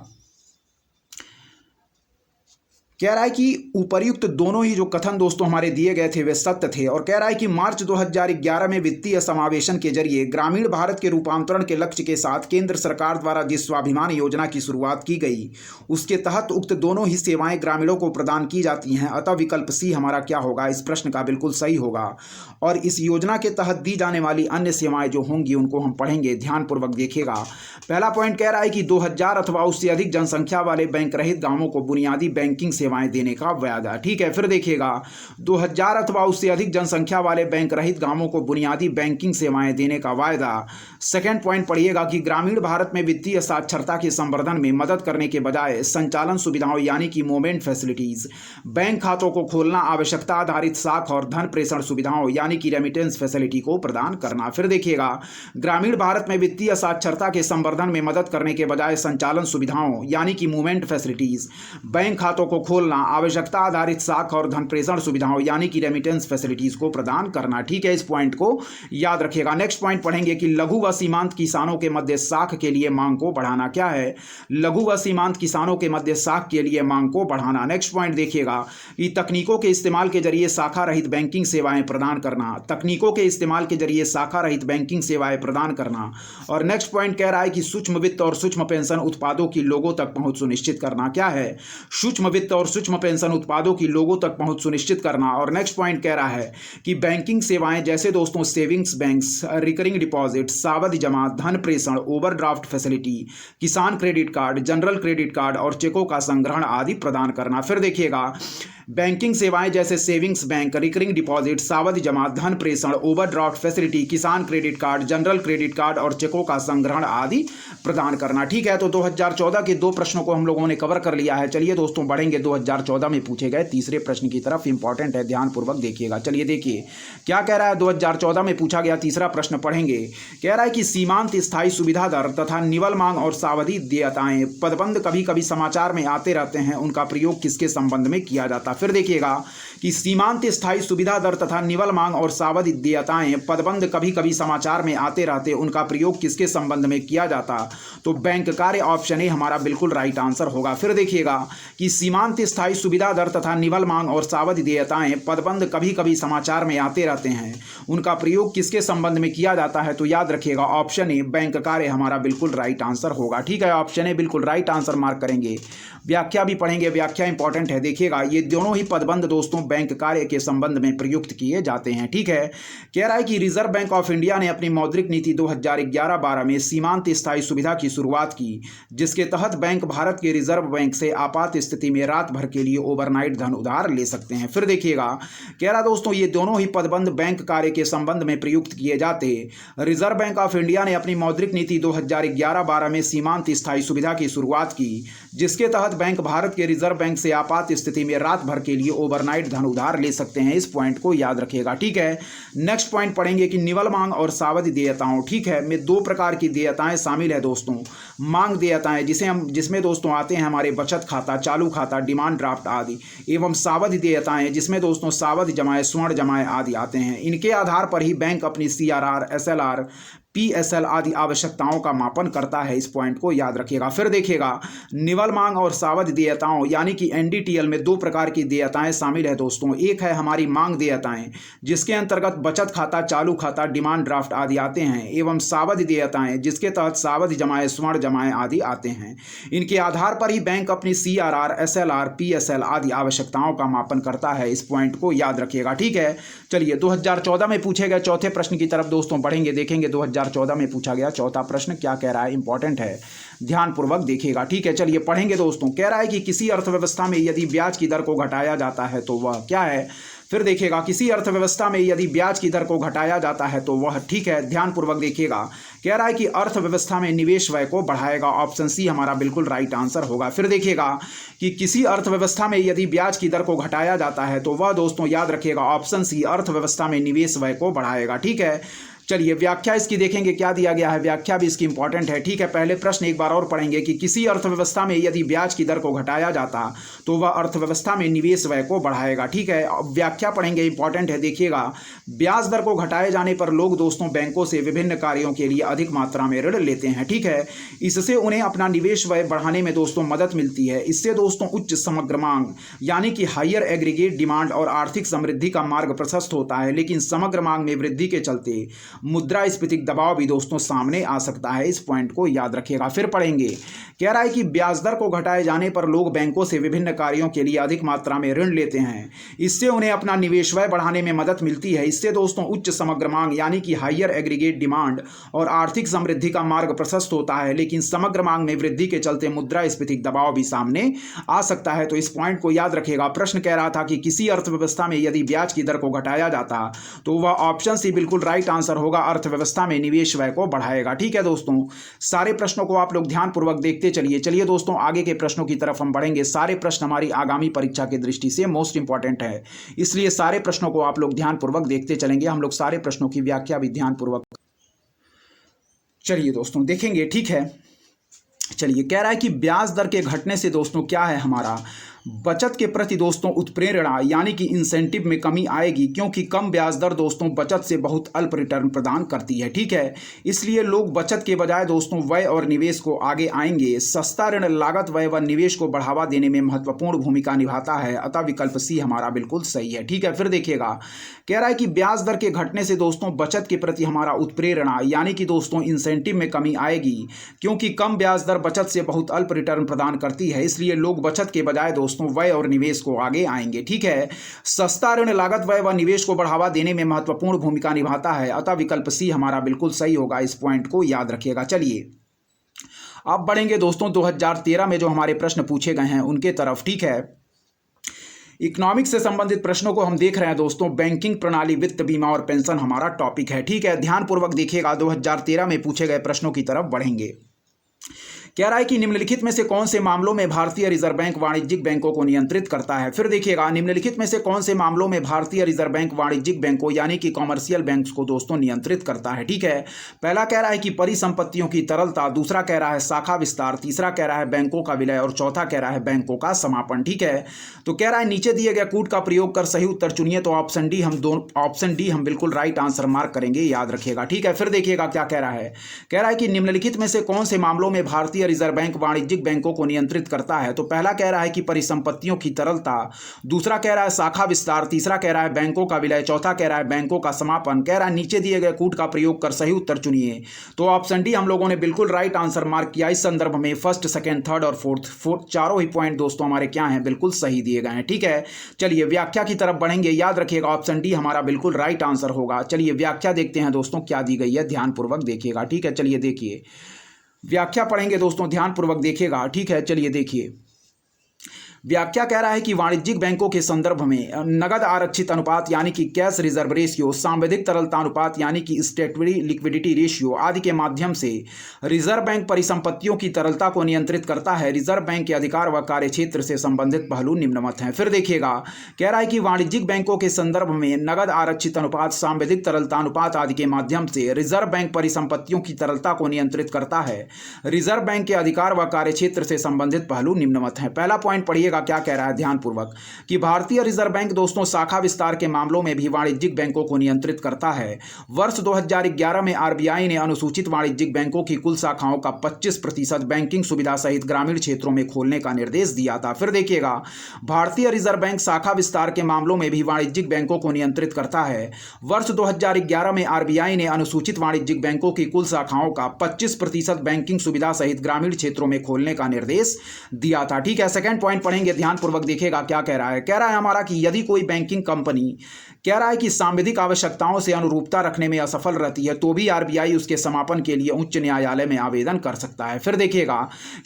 कह रहा है कि उपर्युक्त दोनों ही जो कथन दोस्तों हमारे दिए गए थे वे सत्य थे। और कह रहा है कि मार्च 2011 में वित्तीय समावेशन के जरिए ग्रामीण भारत के रूपांतरण के लक्ष्य के साथ केंद्र सरकार द्वारा जिस स्वाभिमान योजना की शुरुआत की गई, उसके तहत उक्त दोनों ही सेवाएं ग्रामीणों को प्रदान की जाती हैं। अतः विकल्प सी हमारा क्या होगा, इस प्रश्न का बिल्कुल सही होगा। और इस योजना के तहत दी जाने वाली अन्य सेवाएं जो होंगी उनको हम पढ़ेंगे। ध्यानपूर्वक देखिएगा। पहला पॉइंट कह रहा है कि 2000 अथवा उससे अधिक जनसंख्या वाले बैंक रहित गांवों को बुनियादी बैंकिंग सेवाएं देने का वायदा। ठीक है, फिर देखिएगा 2000 अथवा उससे अधिक जनसंख्या वाले बैंक रहित गांवों को बुनियादी बैंकिंग सेवाएं देने का वायदा। सेकंड पॉइंट पढ़िएगा कि ग्रामीण भारत में वित्तीय साक्षरता के संवर्धन में मदद करने के बजाय संचालन सुविधाओं यानी कि मूवमेंट फैसिलिटीज, बैंक खातों को खोलना, आवश्यकता आधारित साख और धन प्रेषण सुविधाओं यानी कि रेमिटेंस फैसिलिटी को प्रदान करना। फिर देखिएगा ग्रामीण भारत में वित्तीय साक्षरता के संवर्धन में मदद करने के बजाय संचालन सुविधाओं यानी कि मूवमेंट फैसिलिटीज, बैंक खातों को खोलना, आवश्यकता आधारित साख और धन प्रेषण सुविधाओं यानी कि रेमिटेंस फैसिलिटीज को प्रदान करना। ठीक है, इस पॉइंट को याद रखिएगा। नेक्स्ट पॉइंट पढ़ेंगे कि लघु व सीमांत किसानों के मध्य साख के लिए मांग को बढ़ाना। क्या है, लघु व सीमांत किसानों के मध्य साख के लिए मांग को बढ़ाना। नेक्स्ट पॉइंट देखिएगा कि तकनीकों के इस्तेमाल के जरिए शाखा रहित बैंकिंग सेवाएं प्रदान करना। तकनीकों के इस्तेमाल के जरिए शाखा रहित बैंकिंग सेवाएं प्रदान करना। और नेक्स्ट पॉइंट कह रहा है कि सूक्ष्म वित्त और सूक्ष्म पेंशन उत्पादों की लोगों तक पहुंच सुनिश्चित करना। क्या है, सूक्ष्म वित्त और सूक्ष्म पेंशन उत्पादों की लोगों तक पहुंच सुनिश्चित करना। और नेक्स्ट पॉइंट कह रहा है कि बैंकिंग सेवाएं जैसे दोस्तों सेविंग्स बैंक्स, रिकरिंग डिपॉजिट, सावधि जमा, धन प्रेषण, ओवरड्राफ्ट फैसिलिटी, किसान credit card, general credit card और चेकों का संग्रहण आदि प्रदान करना। फिर देखिएगा बैंकिंग सेवाएं जैसे सेविंग्स बैंक, रिकरिंग डिपॉजिट, सावधि जमा, धन प्रेषण, ओवरड्राफ्ट फैसिलिटी, किसान credit card, general credit card और चेकों का संग्रहण आदि प्रदान करना। ठीक है, तो 2014 के दो प्रश्नों को हम लोगों ने कवर कर लिया है। चलिए दोस्तों बढ़ेंगे 2014 में पूछे गए तीसरे प्रश्न की तरफ। इंपॉर्टेंट है, ध्यानपूर्वक देखिएगा। चलिए देखिए क्या कह रहा है, 2014 में पूछा गया तीसरा प्रश्न पढ़ेंगे। कह रहा है कि सीमांत स्थायी सुविधा दर तथा निवल मांग और सावधि देयताएं पदबंध कभी कभी समाचार में आते रहते हैं, उनका प्रयोग किसके संबंध में किया जाता। फिर देखिएगा कि सीमांत स्थायी सुविधा दर तथा निवल मांग और सावधि देयताएं पदबंध कभी कभी समाचार में आते रहते, उनका प्रयोग किसके संबंध में किया जाता। तो बैंक कार्य ऑप्शन ए हमारा बिल्कुल राइट आंसर होगा। फिर देखिएगा कि सीमांत स्थायी सुविधा दर तथा निवल मांग और सावधि देयताएं पदबंध कभी कभी समाचार में आते रहते हैं, उनका प्रयोग किसके संबंध में किया जाता है। तो याद रखिएगा ऑप्शन ए बैंक कार्य हमारा बिल्कुल राइट आंसर होगा। ठीक है, ऑप्शन ए बिल्कुल राइट आंसर मार्क करेंगे। व्याख्या भी पढ़ेंगे, व्याख्या इंपॉर्टेंट है। देखिएगा ये दोनों ही पदबंध दोस्तों बैंक कार्य के संबंध में प्रयुक्त किए जाते हैं। ठीक है, कह रहा है कि रिजर्व बैंक ऑफ इंडिया ने अपनी मौद्रिक नीति 2011-12 में सीमांत स्थायी सुविधा की शुरुआत की, जिसके तहत बैंक भारत के रिजर्व बैंक से आपात स्थिति में रात भर के लिए ओवरनाइट धन उधार ले सकते हैं। फिर देखिएगा कह रहा दोस्तों ये दोनों ही पदबंध बैंक कार्य के संबंध में प्रयुक्त किए जाते। रिजर्व बैंक ऑफ इंडिया ने अपनी मौद्रिक नीति 2011-12 में सीमांत स्थायी सुविधा की शुरुआत की, जिसके तहत बैंक भारत के रिजर्व बैंक से आपात स्थिति में रात भर के लिए ओवरनाइट धन उधार ले सकते हैं। इस पॉइंट को याद रखिएगा। ठीक है, नेक्स्ट पॉइंट पढ़ेंगे कि निवल मांग और सावधि देयताओं। ठीक है, में दो प्रकार की देयताएं शामिल है दोस्तों। मांग देयताएं जिसमें दोस्तों आते हैं हमारे बचत खाता, चालू खाता, डिमांड ड्राफ्ट आदि, एवं सावधि देयताएं जिसमें दोस्तों सावधि जमाएं, स्वर्ण जमाएं आदि आते हैं। इनके आधार पर ही बैंक अपनी CRR, SLR, PSL आदि आवश्यकताओं का मापन करता है। इस पॉइंट को याद रखिएगा। फिर देखिएगा, निवल मांग और सावधि देयताओं यानी कि NDTL में दो प्रकार की देयताएं शामिल है दोस्तों। एक है हमारी मांग देयताएं, जिसके अंतर्गत बचत खाता, चालू खाता, डिमांड ड्राफ्ट आदि आते हैं, एवं सावधि देयताएं जिसके तहत सावधि जमाएं, स्वर्ण जमाएं आदि आते हैं। इनके आधार पर ही बैंक अपनी CRR, SLR, PSL आदि आवश्यकताओं का मापन करता है। इस पॉइंट को याद रखिएगा। ठीक है, चलिए 2014 में पूछे गए चौथे प्रश्न की तरफ दोस्तों बढ़ेंगे। देखेंगे 2014 में पूछा गया चौथा प्रश्न क्या कह रहा है, इंपॉर्टेंट है, ध्यानपूर्वक देखिएगा। ठीक है, चलिए पढ़ेंगे दोस्तों। कह रहा है कि किसी अर्थव्यवस्था में यदि ब्याज की दर को घटाया जाता है तो वह क्या है। फिर देखिएगा, किसी अर्थव्यवस्था में यदि ब्याज की दर को घटाया जाता है तो वह, ठीक है, ध्यानपूर्वक देखिएगा। कह रहा है कि अर्थव्यवस्था में निवेश व्यय को बढ़ाएगा। ऑप्शन सी हमारा बिल्कुल राइट आंसर होगा। फिर देखिएगा कि किसी अर्थव्यवस्था में यदि ब्याज की दर को घटाया जाता है तो वह दोस्तों याद रखिएगा, ऑप्शन सी अर्थव्यवस्था में निवेश व्यय को बढ़ाएगा। ठीक है, चलिए व्याख्या इसकी देखेंगे क्या दिया गया है, व्याख्या भी इसकी इंपॉर्टेंट है। ठीक है, पहले प्रश्न एक बार और पढ़ेंगे कि किसी अर्थव्यवस्था में यदि ब्याज की दर को घटाया जाता तो वह अर्थव्यवस्था में निवेश व्यय को बढ़ाएगा। ठीक है, अब व्याख्या पढ़ेंगे, इंपॉर्टेंट है। देखिएगा, ब्याज दर को घटाए जाने पर लोग दोस्तों बैंकों से विभिन्न कार्यों के लिए अधिक मात्रा में ऋण लेते हैं। ठीक है, इससे उन्हें अपना निवेश व्यय बढ़ाने में दोस्तों मदद मिलती है। इससे दोस्तों उच्च समग्र मांग यानी कि हायर एग्रीगेट डिमांड और आर्थिक समृद्धि का मार्ग प्रशस्त होता है। लेकिन समग्र मांग में वृद्धि के चलते मुद्रास्फीतिक दबाव भी दोस्तों सामने आ सकता है। इस पॉइंट को याद रखिएगा। फिर पढ़ेंगे, कह रहा है कि ब्याज दर को घटाए जाने पर लोग बैंकों से विभिन्न कार्यों के लिए अधिक मात्रा में ऋण लेते हैं। इससे उन्हें अपना निवेश व्यय बढ़ाने में मदद मिलती है। इससे दोस्तों उच्च समग्र मांग यानी कि हायर एग्रीगेट डिमांड और आर्थिक समृद्धि का मार्ग प्रशस्त होता है। लेकिन समग्र मांग में वृद्धि के चलते मुद्रास्फीतिक दबाव भी सामने आ सकता है। तो इस पॉइंट को याद रखिएगा। प्रश्न कह रहा था कि किसी अर्थव्यवस्था में यदि ब्याज की दर को घटाया जाता तो वह ऑप्शन सी बिल्कुल राइट आंसर होगा, अर्थव्यवस्था में निवेश व्यय को बढ़ाएगा। ठीक है दोस्तों, सारे प्रश्नों को आप लोग ध्यानपूर्वक देखते चलिए। चलिए दोस्तों, आगे के प्रश्नों की तरफ हम बढ़ेंगे। सारे प्रश्न हमारी आगामी परीक्षा की दृष्टि से मोस्ट इंपॉर्टेंट है, इसलिए सारे प्रश्नों को आप लोग ध्यानपूर्वक देखते चलेंगे। हम लोग सारे प्रश्नों की व्याख्या भी ध्यानपूर्वक चलिए दोस्तों देखेंगे। ठीक है, चलिए कह रहा है कि ब्याज दर के घटने से दोस्तों क्या है, हमारा बचत के प्रति दोस्तों उत्प्रेरणा यानी कि इंसेंटिव में कमी आएगी, क्योंकि कम ब्याज दर दोस्तों बचत से बहुत अल्प रिटर्न प्रदान करती है। ठीक है, इसलिए लोग बचत के बजाय दोस्तों व्यय और निवेश को आगे आएंगे। सस्ता ऋण लागत व्यय व निवेश को बढ़ावा देने में महत्वपूर्ण भूमिका निभाता है, अतः विकल्प सी हमारा बिल्कुल सही है। ठीक है, फिर देखिएगा, कह रहा है कि ब्याज दर के घटने से दोस्तों बचत के प्रति हमारा उत्प्रेरणा यानी कि दोस्तों इंसेंटिव में कमी आएगी, क्योंकि कम ब्याज दर बचत से बहुत अल्प रिटर्न प्रदान करती है। इसलिए लोग बचत के बजाय दोस्तों व्यय और निवेश को आगे आएंगे। ठीक है, सस्ता ऋण लागत व्यय व निवेश को बढ़ावा देने में महत्वपूर्ण भूमिका निभाता है, अतः विकल्प सी हमारा बिल्कुल सही होगा। इस पॉइंट को याद रखिएगा। चलिए अब बढ़ेंगे दोस्तों 2013 में जो हमारे प्रश्न पूछे गए हैं उनके तरफ। ठीक है, इकोनॉमिक्स से संबंधित प्रश्नों को हम देख रहे हैं दोस्तों। बैंकिंग प्रणाली, वित्त, बीमा और पेंशन हमारा टॉपिक है। ठीक है, ध्यानपूर्वक देखिएगा। 2013 में पूछे गए प्रश्नों की तरफ बढ़ेंगे। कह रहा है कि निम्नलिखित में से कौन से मामलों में भारतीय रिजर्व बैंक वाणिज्यिक बैंकों को नियंत्रित करता है। फिर देखिएगा, निम्नलिखित में से कौन से मामलों में भारतीय रिजर्व बैंक वाणिज्यिक बैंकों यानी कि कॉमर्शियल बैंक्स को दोस्तों नियंत्रित करता है। ठीक है, पहला कह रहा है कि परिसंपत्तियों की तरलता, दूसरा कह रहा है शाखा विस्तार, तीसरा कह रहा है बैंकों का विलय और चौथा कह रहा है बैंकों का समापन। ठीक है, तो कह रहा है नीचे दिए गए कूट का प्रयोग कर सही उत्तर चुनिए। तो ऑप्शन डी हम बिल्कुल राइट आंसर मार्क करेंगे, याद रखिएगा। ठीक है, फिर देखिएगा क्या कह रहा है। कह रहा है कि निम्नलिखित में से कौन से मामलों में भारतीय रिजर्व बैंक वाणिज्यिक बैंकों को नियंत्रित करता है। तो पहला कह रहा है कि परिसंपत्तियों की तरलता, दूसरा कह रहा है शाखा विस्तार, तीसरा कह रहा है बैंकों का विलय, चौथा कह रहा है बैंकों का समापन। कह रहा है नीचे दिए गए कूट का प्रयोग कर सही उत्तर चुनिए। तो ऑप्शन डी हम लोगों ने बिल्कुल राइट आंसर मार्क किया। इस संदर्भ में फर्स्ट, सेकंड, थर्ड और फोर्थ चारों ही पॉइंट दोस्तों हमारे क्या हैं, बिल्कुल सही दिए गए हैं। ठीक है, चलिए व्याख्या की तरफ बढ़ेंगे। याद रखिएगा, ऑप्शन डी हमारा बिल्कुल राइट आंसर होगा। चलिए व्याख्या देखते हैं दोस्तों क्या दी गई है, ध्यानपूर्वक देखिएगा। ठीक है, चलिए देखिए व्याख्या पढ़ेंगे दोस्तों, ध्यानपूर्वक देखिएगा। ठीक है, चलिए देखिए व्याख्या कह रहा है कि वाणिज्यिक बैंकों के संदर्भ में नगद आरक्षित अनुपात यानी कि कैश रिजर्व रेशियो, सांविधिक तरलता अनुपात यानी कि स्टैट्यूटरी लिक्विडिटी रेशियो आदि के माध्यम से रिजर्व बैंक परिसंपत्तियों की तरलता को नियंत्रित करता है। रिजर्व बैंक के अधिकार व कार्यक्षेत्र से संबंधित पहलू निम्नवत हैं। फिर देखिएगा, कह रहा है कि वाणिज्यिक बैंकों के संदर्भ में नगद आरक्षित अनुपात, सांविधिक तरलता अनुपात आदि के माध्यम से रिजर्व बैंक परिसंपत्तियों की तरलता को नियंत्रित करता है। रिजर्व बैंक के अधिकार व कार्यक्षेत्र से संबंधित पहलू निम्नवत हैं। पहला पॉइंट पढ़िएगा देखिएगा क्या कह रहा है ध्यानपूर्वक कि भारतीय रिजर्व बैंक दोस्तों शाखा विस्तार के मामलों में भी वाणिज्यिक बैंकों को नियंत्रित करता है। वर्ष 2011 में आरबीआई ने अनुसूचित वाणिज्यिक बैंकों की कुल शाखाओं का 25% बैंकिंग सुविधा सहित ग्रामीण क्षेत्रों में खोलने का निर्देश दिया था। फिर देखिएगा, भारतीय रिजर्व बैंक शाखा विस्तार के मामलों में भी वाणिज्यिक बैंकों को नियंत्रित करता है। वर्ष 2011 में आरबीआई ने अनुसूचित वाणिज्यिक बैंकों की कुल शाखाओं का 25% बैंकिंग सुविधा सहित ग्रामीण क्षेत्रों में खोलने का निर्देश दिया था। ठीक है, सेकंड पॉइंट पढ़ेंगे, ध्यानपूर्वक देखिएगा क्या कह रहा है। कह रहा है हमारा कि यदि कोई बैंकिंग कंपनी कह रहा है कि सांविधिक आवश्यकताओं से अनुरूपता रखने में असफल रहती है तो भी आरबीआई उसके समापन के लिए उच्च न्यायालय में आवेदन कर सकता है। फिर देखिएगा,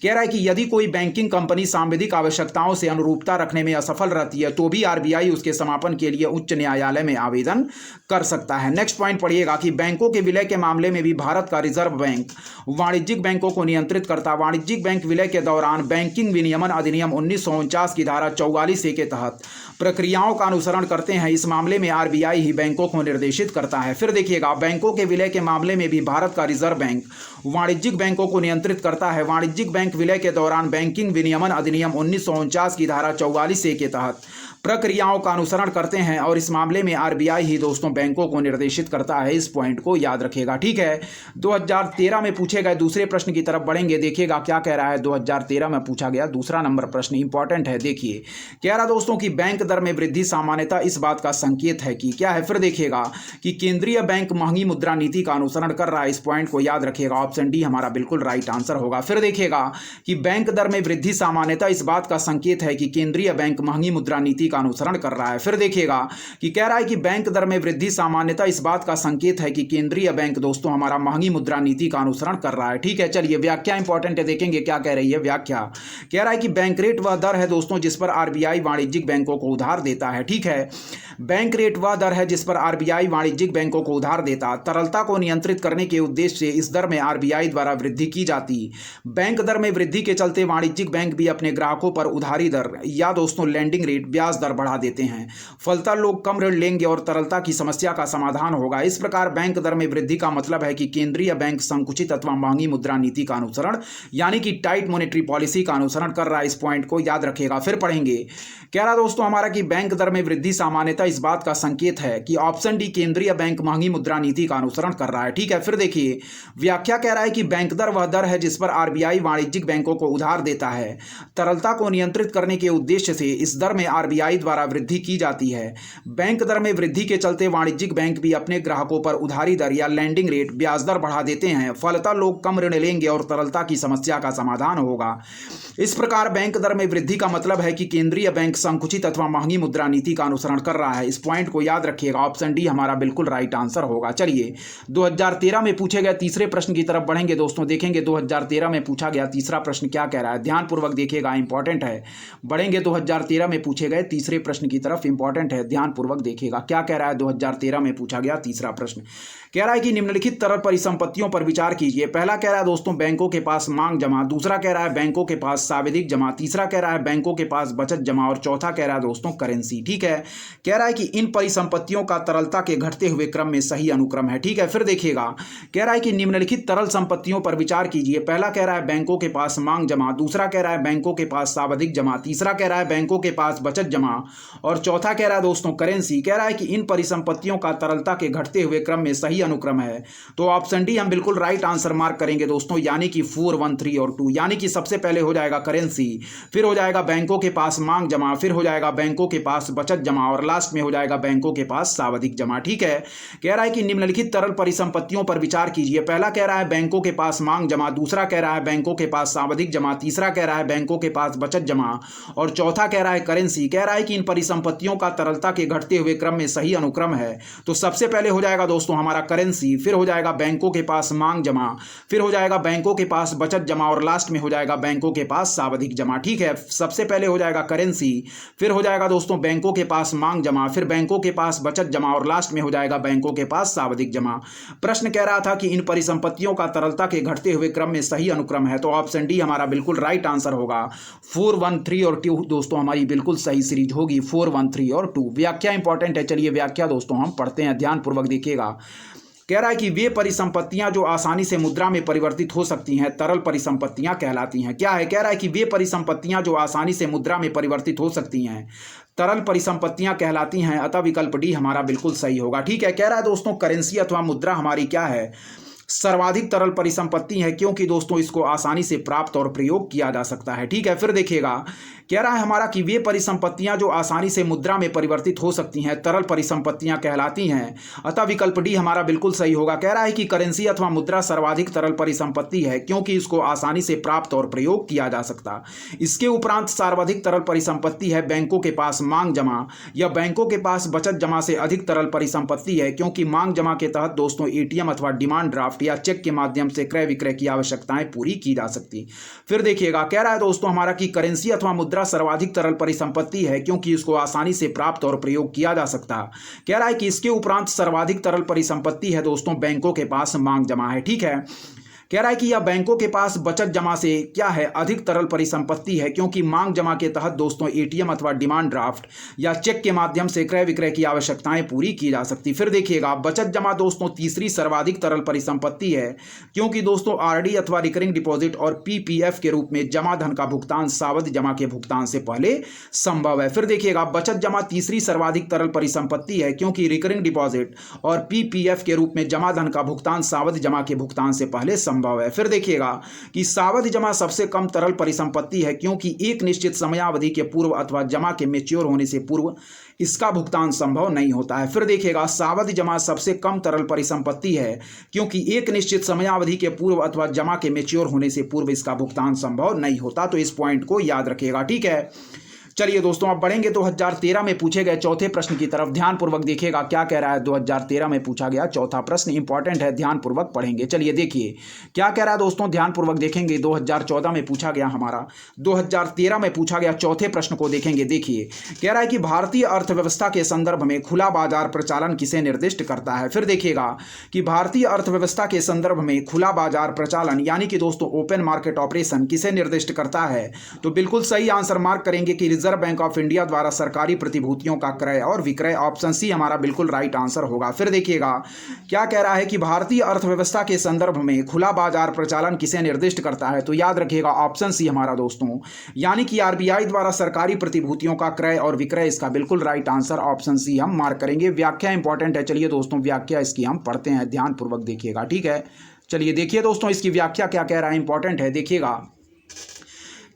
कह रहा है कि यदि कोई बैंकिंग कंपनी सांविधिक आवश्यकताओं से अनुरूपता रखने में असफल रहती है तो भी आरबीआई उसके समापन के लिए उच्च न्यायालय में आवेदन कर सकता है। नेक्स्ट पॉइंट पढ़िएगा कि बैंकों के विलय के मामले में भी भारत का रिजर्व बैंक वाणिज्यिक बैंकों को नियंत्रित करता। वाणिज्यिक बैंक विलय के दौरान बैंकिंग विनियमन अधिनियम 1949 की धारा 44A के तहत प्रक्रियाओं का अनुसरण करते हैं। इस मामले में आरबीआई ही बैंकों को निर्देशित करता है। फिर देखिएगा, बैंकों के विलय के मामले में भी भारत का रिजर्व बैंक वाणिज्यिक बैंकों को नियंत्रित करता है। वाणिज्यिक बैंक विलय के दौरान बैंकिंग विनियमन अधिनियम 1949 की धारा 44A के तहत प्रक्रियाओं का अनुसरण करते हैं और इस मामले में आरबीआई ही दोस्तों बैंकों को निर्देशित करता है। इस पॉइंट को याद रखिएगा। ठीक है, 2013 में पूछे गए दूसरे प्रश्न की तरफ बढ़ेंगे। देखिएगा क्या कह रहा है, 2013 में पूछा गया दूसरा नंबर प्रश्न इंपॉर्टेंट है। देखिए, कह रहा दोस्तों कि बैंक दर में वृद्धि सामान्यतः इस बात का संकेत है कि क्या है। फिर देखिएगा कि केंद्रीय बैंक महंगी मुद्रा नीति का अनुसरण कर रहा है। इस पॉइंट को याद रखिएगा, ऑप्शन डी हमारा बिल्कुल राइट आंसर होगा। फिर देखिएगा कि बैंक दर में वृद्धि सामान्यतः इस बात का संकेत है कि केंद्रीय बैंक महंगी मुद्रा नीति का अनुसरण कर रहा है। फिर देखिएगा कि कह रहा है कि बैंक दर में वृद्धि सामान्यतः इस बात का संकेत है कि केंद्रीय बैंक दोस्तों हमारा महंगी मुद्रा नीति का अनुसरण कर रहा है। ठीक है, चलिए व्याख्या इंपॉर्टेंट है, देखेंगे क्या कह रही है व्याख्या। कह रहा है कि बैंक रेट वह दर है दोस्तों जिस पर आरबीआई वाणिज्यिक बैंकों को उधार देता है। ठीक है, बैंक रेट वह दर है जिस पर आरबीआई वाणिज्यिक बैंकों को उधार देता। तरलता को नियंत्रित करने के उद्देश्य से इस दर में आरबीआई द्वारा वृद्धि की जाती। बैंक दर में वृद्धि के चलते वाणिज्यिक बैंक भी अपने ग्राहकों पर उधारी दर या दोस्तों लैंडिंग रेट ब्याज दर बढ़ा देते हैं। फलतः लोग कम ऋण लेंगे और तरलता की समस्या का समाधान होगा। इस प्रकार बैंक दर में वृद्धि का मतलब है कि केंद्रीय बैंक संकुचित अथवा महंगी मुद्रा नीति का अनुसरण यानी कि टाइट मॉनेटरी पॉलिसी का अनुसरण कर रहा है। इस पॉइंट को याद रखिएगा। फिर पढ़ेंगे, कह रहा दोस्तों हमारा कि बैंक दर में वृद्धि सामान्यतः इस बात का संकेत है कि ऑप्शन डी केंद्रीय बैंक महंगी मुद्रा नीति का अनुसरण कर रहा है। ठीक है, फिर देखिए व्याख्या कह रहा है कि बैंक दर वह दर है जिस पर आरबीआई वाणिज्यिक बैंकों को उधार देता है। तरलता को नियंत्रित करने के उद्देश्य से इस दर में आरबीआई द्वारा वृद्धि की जाती है। बैंक दर में वृद्धि के चलते वाणिज्यिक बैंक भी अपने ग्राहकों पर उधारी दर या लैंडिंग रेट ब्याज दर बढ़ा देते हैं। फलतः लोग कम ऋण लेंगे और तरलता की समस्या का समाधान होगा। इस प्रकार बैंक दर में वृद्धि का मतलब है कि केंद्रीय बैंक संकुचित अथवा महंगी मुद्रा नीति का अनुसरण कर रहा है। इस पॉइंट को याद रखिएगा, ऑप्शन डी हमारा बिल्कुल राइट आंसर होगा। चलिए 2013 में पूछे गए तीसरे प्रश्न की तरफ बढ़ेंगे दोस्तों। देखेंगे 2013 में पूछा गया तीसरा प्रश्न क्या कह रहा है, ध्यानपूर्वक देखिएगा, इंपॉर्टेंट है। बढ़ेंगे 2013 में पूछे गए तीसरे प्रश्न की तरफ, इंपॉर्टेंट है, ध्यानपूर्वक देखिएगा क्या कह रहा है। 2013 में पूछा गया तीसरा प्रश्न कह रहा है कि निम्नलिखित तरल परिसंपत्तियों पर विचार कीजिए। पहला कह रहा है दोस्तों बैंकों के पास मांग जमा, दूसरा कह रहा है बैंकों के पास सावधिक जमा, तीसरा कह रहा है बैंकों के पास बचत जमा और चौथा कह रहा है दोस्तों करेंसी। ठीक है, कह रहा है कि इन परिसंपत्तियों का तरलता के घटते हुए क्रम में सही अनुक्रम है। ठीक है, फिर देखिएगा कह रहा है कि निम्नलिखित तरल संपत्तियों पर विचार कीजिए। पहला कह रहा है बैंकों के पास मांग जमा, दूसरा कह रहा है बैंकों के पास सावधिक जमा, तीसरा कह रहा है बैंकों के पास बचत जमा और चौथा कह रहा है दोस्तों करेंसी। कह रहा है कि इन परिसंपत्तियों का तरलता के घटते हुए क्रम में सही अनुक्रम है। तो ऑप्शन डी हम बिल्कुल राइट आंसर मार्क करेंगे दोस्तों, यानी कि 4, 1, 3 और 2, यानी कि सबसे पहले हो जाएगा करेंसी, फिर हो जाएगा बैंकों के पास मांग जमा, फिर हो जाएगा बैंकों के पास बचत जमा और लास्ट में हो जाएगा बैंकों के पास सावधिक जमा। ठीक है, कह रहा है कि निम्नलिखित तरल परिसंपत्तियों पर विचार कीजिए। पहला कह रहा है बैंकों के पास मांग जमा, दूसरा कह रहा है बैंकों के पास सावधिक जमा, तीसरा कह रहा है बैंकों के पास बचत जमा और चौथा कह रहा है करेंसी। कह रहा है कि इन परिसंपत्तियों का तरलता के घटते हुए क्रम में सही अनुक्रम है। तो सबसे पहले हो जाएगा दोस्तों हमारा करेंसी, फिर हो जाएगा बैंकों के पास मांग जमा, फिर हो जाएगा बैंकों के पास बचत जमा और लास्ट में हो जाएगा बैंकों के पास सावधिक जमा। ठीक है, सबसे पहले हो जाएगा करेंसी, फिर हो जाएगा दोस्तों बैंकों के पास मांग जमा, फिर बैंकों के पास बचत जमा और लास्ट में हो जाएगा बैंकों के पास सावधिक जमा। प्रश्न कह रहा था कि इन परिसंपत्तियों का तरलता के घटते हुए क्रम में सही अनुक्रम है। तो ऑप्शन डी हमारा बिल्कुल राइट आंसर होगा। 4, 1, 3 और 2 दोस्तों हमारी बिल्कुल सही सीरीज होगी, 4, 1, 3 और 2। व्याख्या इंपॉर्टेंट है, चलिए व्याख्या दोस्तों हम पढ़ते हैं, ध्यानपूर्वक देखिएगा। कह रहा है कि वे परिसंपत्तियां जो आसानी से मुद्रा में परिवर्तित हो सकती हैं तरल परिसंपत्तियां कहलाती हैं। क्या है? कह रहा है कि वे परिसंपत्तियां जो आसानी से मुद्रा में परिवर्तित हो सकती हैं तरल परिसंपत्तियां कहलाती हैं। अतः विकल्प डी हमारा बिल्कुल सही होगा। ठीक है, कह रहा है दोस्तों करेंसी अथवा मुद्रा हमारी क्या है? सर्वाधिक तरल परिसंपत्ति है, क्योंकि दोस्तों इसको आसानी से प्राप्त और प्रयोग किया जा सकता है। ठीक है, फिर देखिएगा कह रहा है हमारा कि वे परिसंपत्तियां जो आसानी से मुद्रा में परिवर्तित हो सकती हैं तरल परिसंपत्तियां कहलाती हैं। अतः विकल्प डी हमारा बिल्कुल सही होगा। कह रहा है कि करेंसी अथवा मुद्रा सर्वाधिक तरल परिसंपत्ति है, क्योंकि इसको आसानी से प्राप्त और प्रयोग किया जा सकता। इसके उपरांत सर्वाधिक तरल परिसंपत्ति है बैंकों के पास मांग जमा या बैंकों के पास बचत जमा से अधिक तरल परिसंपत्ति है, क्योंकि मांग जमा के तहत दोस्तों एटीएम अथवा डिमांड ड्राफ्ट या चेक के माध्यम से क्रय विक्रय की आवश्यकताएं पूरी की जा सकती। फिर देखिएगा कह रहा है दोस्तों हमारा कि करेंसी अथवा मुद्रा सर्वाधिक तरल परिसंपत्ति है, क्योंकि इसको आसानी से प्राप्त और प्रयोग किया जा सकता। कह रहा है कि इसके उपरांत सर्वाधिक तरल परिसंपत्ति है दोस्तों बैंकों के पास मांग जमा है। ठीक है, कह रहा है कि यह बैंकों के पास बचत जमा से क्या है? अधिक तरल परिसंपत्ति है, क्योंकि मांग जमा के तहत दोस्तों एटीएम अथवा डिमांड ड्राफ्ट या चेक के माध्यम से क्रय विक्रय की आवश्यकताएं पूरी की जा सकती। फिर देखिएगा बचत जमा दोस्तों तीसरी सर्वाधिक तरल परिसंपत्ति है, क्योंकि दोस्तों आरडी अथवा रिकरिंग डिपॉजिट और पीपीएफ के रूप में जमा धन का भुगतान सावधि जमा के भुगतान से पहले संभव है। फिर देखिएगा बचत जमा तीसरी सर्वाधिक तरल परिसंपत्ति है, क्योंकि रिकरिंग डिपॉजिट और पीपीएफ के रूप में जमा धन का भुगतान सावधि जमा के भुगतान से पहले संभव है। फिर देखिएगा कि सावधि जमा सबसे कम तरल परिसंपत्ति है, क्योंकि एक निश्चित समयावधि के पूर्व अथवा जमा के मैच्योर होने से पूर्व इसका भुगतान संभव नहीं होता है। फिर देखिएगा सावधि जमा सबसे कम तरल परिसंपत्ति है, क्योंकि एक निश्चित समयावधि के पूर्व अथवा जमा के मैच्योर होने से पूर्व इसका भुगतान संभव नहीं होता। तो इस पॉइंट को याद रखिएगा। ठीक है, चलिए दोस्तों अब बढ़ेंगे 2013 में पूछे गए चौथे प्रश्न की तरफ। ध्यानपूर्वक देखिएगा क्या कह रहा है। 2013 में पूछा गया चौथा प्रश्न इंपॉर्टेंट है, ध्यानपूर्वक पढ़ेंगे। चलिए देखिए क्या कह रहा है दोस्तों, ध्यानपूर्वक देखेंगे। 2014 में पूछा गया हमारा, 2013 में पूछा गया चौथे प्रश्न को देखेंगे। देखिए कह रहा है कि भारतीय अर्थव्यवस्था के संदर्भ में खुला बाजार प्रचालन किसे निर्दिष्ट करता है। फिर देखिएगा कि भारतीय अर्थव्यवस्था के संदर्भ में खुला बाजार प्रचालन यानी कि दोस्तों ओपन मार्केट ऑपरेशन किसे निर्दिष्ट करता है। तो बिल्कुल सही आंसर मार्क करेंगे कि रिजर्व बैंक ऑफ इंडिया द्वारा सरकारी प्रतिभूतियों का क्रय और विक्रय। ऑप्शन सी हमारा बिल्कुल राइट आंसर होगा। फिर देखिएगा क्या कह रहा है कि भारतीय अर्थव्यवस्था के संदर्भ में खुला बाजार प्रचालन किसे निर्दिष्ट करता है। तो याद रखिएगा ऑप्शन सी हमारा दोस्तों यानी कि आरबीआई द्वारा सरकारी प्रतिभूतियों का क्रय और विक्रय, इसका बिल्कुल राइट आंसर ऑप्शन सी हम मार्क करेंगे। व्याख्या इंपॉर्टेंट है। चलिए दोस्तों व्याख्या इसकी हम पढ़ते हैं, ध्यानपूर्वक देखिएगा। ठीक है, चलिए देखिए दोस्तों इसकी व्याख्या क्या कह रहा है, इंपॉर्टेंट है। देखिएगा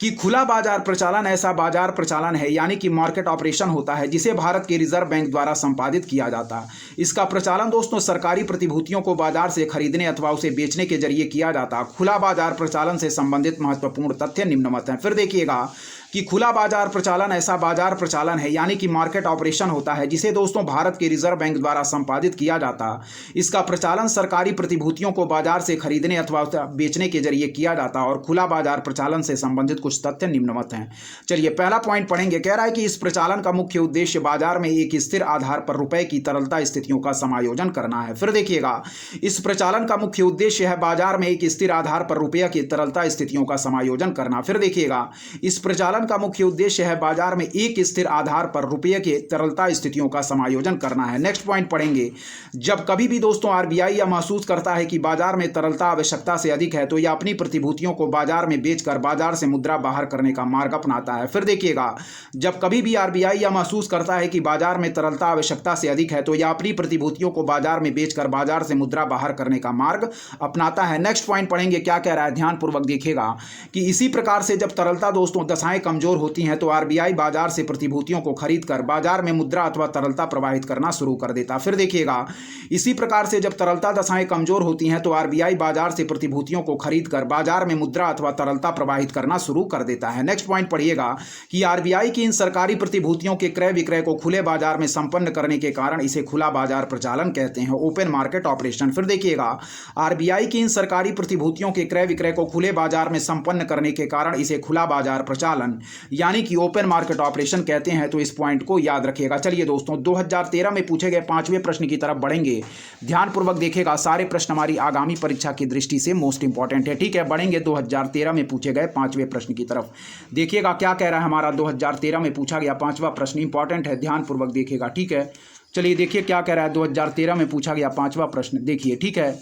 कि खुला बाजार प्रचालन ऐसा बाजार प्रचालन है यानी कि मार्केट ऑपरेशन होता है जिसे भारत के रिजर्व बैंक द्वारा संपादित किया जाता है। इसका प्रचालन दोस्तों सरकारी प्रतिभूतियों को बाजार से खरीदने अथवा उसे बेचने के जरिए किया जाता है। खुला बाजार प्रचालन से संबंधित महत्वपूर्ण तथ्य निम्नवत हैं। फिर देखिएगा कि खुला बाजार प्रचालन ऐसा बाजार प्रचालन है यानी कि मार्केट ऑपरेशन होता है जिसे दोस्तों भारत के रिजर्व बैंक द्वारा संपादित किया जाता। इसका प्रचालन सरकारी प्रतिभूतियों को बाजार से खरीदने अथवा बेचने के जरिए किया जाता और खुला बाजार प्रचालन से संबंधित कुछ तथ्य निम्नवत हैं। चलिए पहला पॉइंट पढ़ेंगे। कह रहा है कि इस प्रचालन का मुख्य उद्देश्य बाजार में एक स्थिर आधार पर रुपए की तरलता स्थितियों का समायोजन करना है। फिर देखिएगा इस प्रचालन का मुख्य उद्देश्य है बाजार में एक स्थिर आधार पर रुपये की तरलता स्थितियों का समायोजन करना। फिर देखिएगा इस प्रचालन का मुख्य उद्देश्य है बाजार में एक स्थिर आधार पर रुपये के तरलता स्थितियों का समायोजन करना है। नेक्स्ट पॉइंट पढ़ेंगे। जब कभी भी दोस्तों आरबीआई यह महसूस करता है कि बाजार में तरलता आवश्यकता से अधिक है तो यह अपनी प्रतिभूतियों को बाजार में बेचकर बाजार से मुद्रा बाहर करने का मार्ग अपनाता है। फिर देखिएगा जब कभी भी आरबीआई यह महसूस करता है कि बाजार में तरलता आवश्यकता से अधिक है तो यह अपनी प्रतिभूतियों को बाजार में बेचकर बाजार से मुद्रा बाहर करने का मार्ग अपनाता है। नेक्स्ट पॉइंट पढ़ेंगे क्या कह रहा है, ध्यानपूर्वक देखिएगा कि इसी प्रकार से जब तरलता दोस्तों दशाएं कमजोर होती हैं तो आरबीआई बाजार से प्रतिभूतियों को खरीदकर बाजार में मुद्रा अथवा तरलता प्रवाहित करना शुरू कर देता। फिर देखिएगा इसी प्रकार से जब तरलता दशाएं कमजोर होती हैं तो आरबीआई बाजार से प्रतिभूतियों को खरीदकर बाजार में मुद्रा अथवा तरलता प्रवाहित करना शुरू कर देता है। नेक्स्ट पॉइंट पढ़िएगा कि आरबीआई की इन सरकारी प्रतिभूतियों के क्रय विक्रय को खुले बाजार में संपन्न करने के कारण इसे खुला बाजार प्रचालन कहते हैं, ओपन मार्केट ऑपरेशन। फिर देखिएगा आरबीआई की इन सरकारी प्रतिभूतियों के क्रय विक्रय को खुले बाजार में संपन्न करने के कारण इसे खुला बाजार प्रचालन यानी कि ओपन मार्केट ऑपरेशन कहते हैं। तो इस पॉइंट को याद रखिएगा। चलिए दोस्तों 2013 में पूछे गए पांचवें प्रश्न की तरफ बढ़ेंगे। ध्यानपूर्वक देखिएगा, सारे प्रश्न हमारी आगामी परीक्षा की दृष्टि से मोस्ट इंपॉर्टेंट है। ठीक है, बढ़ेंगे 2013 में पूछे गए पांचवें प्रश्न की तरफ। देखिएगा क्या कह रहा है हमारा 2013 में पूछा गया पांचवा प्रश्न, इंपॉर्टेंट है, ध्यानपूर्वक देखिएगा। ठीक है, चलिए देखिए क्या कह रहा है। 2013 में पूछा गया पांचवा प्रश्न, देखिए ठीक है।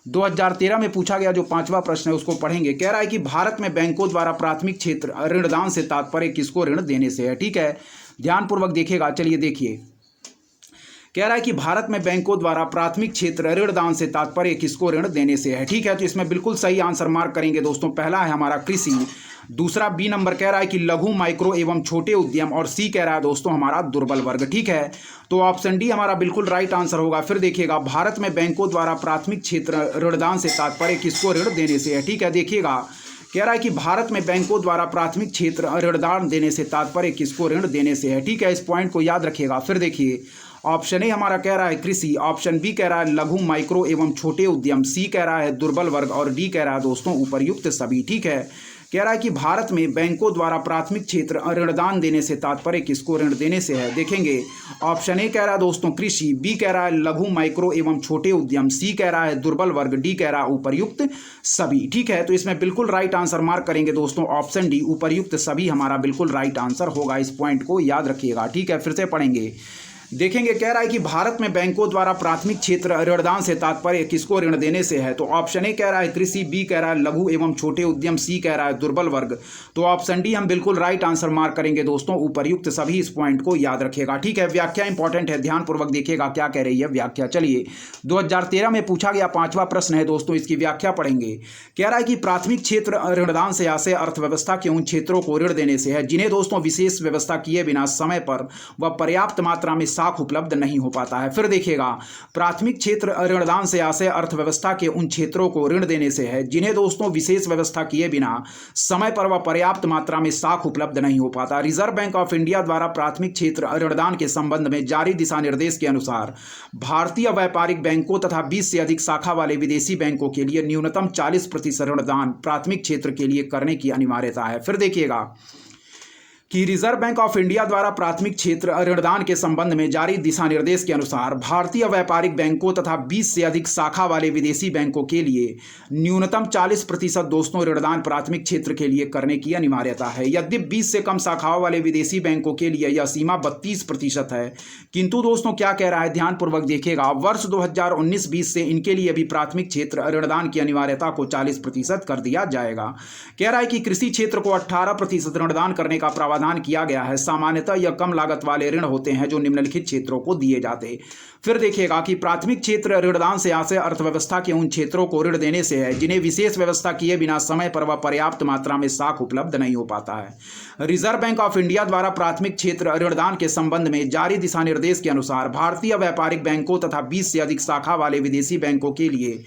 2013 में पूछा गया जो पांचवा प्रश्न है उसको पढ़ेंगे। कह रहा है कि भारत में बैंकों द्वारा प्राथमिक क्षेत्र ऋणदान से तात्पर्य किसको ऋण देने से है। ठीक है, ध्यानपूर्वक देखिएगा। चलिए देखिए, कह रहा है कि भारत में बैंकों द्वारा प्राथमिक क्षेत्र ऋणदान से तात्पर्य किसको ऋण देने से है। ठीक है, तो इसमें बिल्कुल सही आंसर मार्क करेंगे दोस्तों। पहला है हमारा कृषि, दूसरा बी नंबर कह रहा है कि लघु माइक्रो एवं छोटे उद्यम, और सी कह रहा है दोस्तों हमारा दुर्बल वर्ग। ठीक है, तो ऑप्शन डी हमारा बिल्कुल राइट आंसर होगा। फिर देखिएगा, भारत में बैंकों द्वारा प्राथमिक क्षेत्र ऋणदान से तात्पर्य किसको ऋण देने से है। ठीक है, देखिएगा कह रहा है कि भारत में बैंकों द्वारा प्राथमिक क्षेत्र ऋणदान देने से तात्पर्य किसको ऋण देने से है। ठीक है, इस पॉइंट को याद रखिएगा। फिर देखिए, ऑप्शन ए हमारा कह रहा है कृषि, ऑप्शन बी कह रहा है लघु माइक्रो एवं छोटे उद्यम, सी कह रहा है दुर्बल वर्ग, और डी कह रहा है दोस्तों उपर्युक्त सभी। ठीक है, कह रहा है कि भारत में बैंकों द्वारा प्राथमिक क्षेत्र ऋणदान देने से तात्पर्य किसको ऋण देने से है। देखेंगे, ऑप्शन ए कह रहा है दोस्तों कृषि, बी कह रहा है लघु माइक्रो एवं छोटे उद्यम, सी कह रहा है दुर्बल वर्ग, डी कह रहा है उपर्युक्त सभी। ठीक है, तो इसमें बिल्कुल राइट आंसर मार्क करेंगे दोस्तों। ऑप्शन डी उपर्युक्त सभी हमारा बिल्कुल राइट आंसर होगा। इस पॉइंट को याद रखिएगा। ठीक है, फिर से पढ़ेंगे। देखेंगे, कह रहा है कि भारत में बैंकों द्वारा प्राथमिक क्षेत्र ऋणदान से तात्पर्य किसको ऋण देने से है। तो ऑप्शन ए कह रहा है कृषि, बी कह रहा है लघु एवं छोटे उद्यम, सी कह रहा है दुर्बल वर्ग। तो ऑप्शन डी हम बिल्कुल राइट आंसर मार्क करेंगे दोस्तों, उपर्युक्त सभी। इस पॉइंट को याद रखिएगा। ठीक है, व्याख्या इंपॉर्टेंट है, ध्यानपूर्वक देखिएगा क्या कह रही है व्याख्या। चलिए, 2013 में पूछा गया पांचवा प्रश्न है दोस्तों, इसकी व्याख्या पढ़ेंगे। कह रहा है कि प्राथमिक क्षेत्र ऋणदान से आशय अर्थव्यवस्था के उन क्षेत्रों को ऋण देने से है जिन्हें दोस्तों विशेष व्यवस्था किए बिना समय पर व पर्याप्त मात्रा में साख उपलब्ध नहीं हो पाता है। फिर देखिएगा, प्राथमिक क्षेत्र ऋणदान से आशय अर्थव्यवस्था के उन क्षेत्रों को ऋण देने से है जिन्हें दोस्तों विशेष व्यवस्था किए बिना समय पर व पर्याप्त मात्रा में साख उपलब्ध नहीं हो पाता। रिजर्व बैंक ऑफ इंडिया द्वारा प्राथमिक क्षेत्र ऋणदान के संबंध में जारी दिशा निर्देश के अनुसार भारतीय व्यापारिक बैंकों तथा 20 से अधिक शाखा वाले विदेशी बैंकों के लिए न्यूनतम 40% ऋणदान प्राथमिक क्षेत्र के लिए करने की अनिवार्यता है। फिर देखिएगा कि रिजर्व बैंक ऑफ इंडिया द्वारा प्राथमिक क्षेत्र ऋणदान के संबंध में जारी दिशा निर्देश के अनुसार भारतीय व्यापारिक बैंकों तथा 20 से अधिक शाखा वाले विदेशी बैंकों के लिए न्यूनतम 40% दोस्तों ऋणदान प्राथमिक क्षेत्र के लिए करने की अनिवार्यता है। यद्यपि 20 से कम शाखाओं वाले विदेशी बैंकों के लिए यह सीमा 32% है, किंतु दोस्तों क्या कह रहा है, ध्यानपूर्वक देखिएगा, वर्ष 2019-20 से इनके लिए भी प्राथमिक क्षेत्र ऋणदान की अनिवार्यता को 40% कर दिया जाएगा। कह रहा है कि कृषि क्षेत्र को 18% ऋणदान करने का प्रावधान किया गया है। सामान्यतः यह कम लागत वाले ऋण होते हैं जो निम्नलिखित क्षेत्रों को दिए जाते। फिर देखिएगा कि प्राथमिक क्षेत्र ऋणदान से आशय अर्थव्यवस्था के उन क्षेत्रों को ऋण देने से है जिन्हें विशेष व्यवस्था किए बिना समय पर व पर्याप्त मात्रा में साख उपलब्ध नहीं हो पाता है। रिजर्व बैंक ऑफ इंडिया द्वारा प्राथमिक क्षेत्र ऋणदान के संबंध में जारी दिशा निर्देश के अनुसार भारतीय व्यापारिक बैंकों तथा 20 से अधिक शाखा वाले विदेशी बैंकों के लिए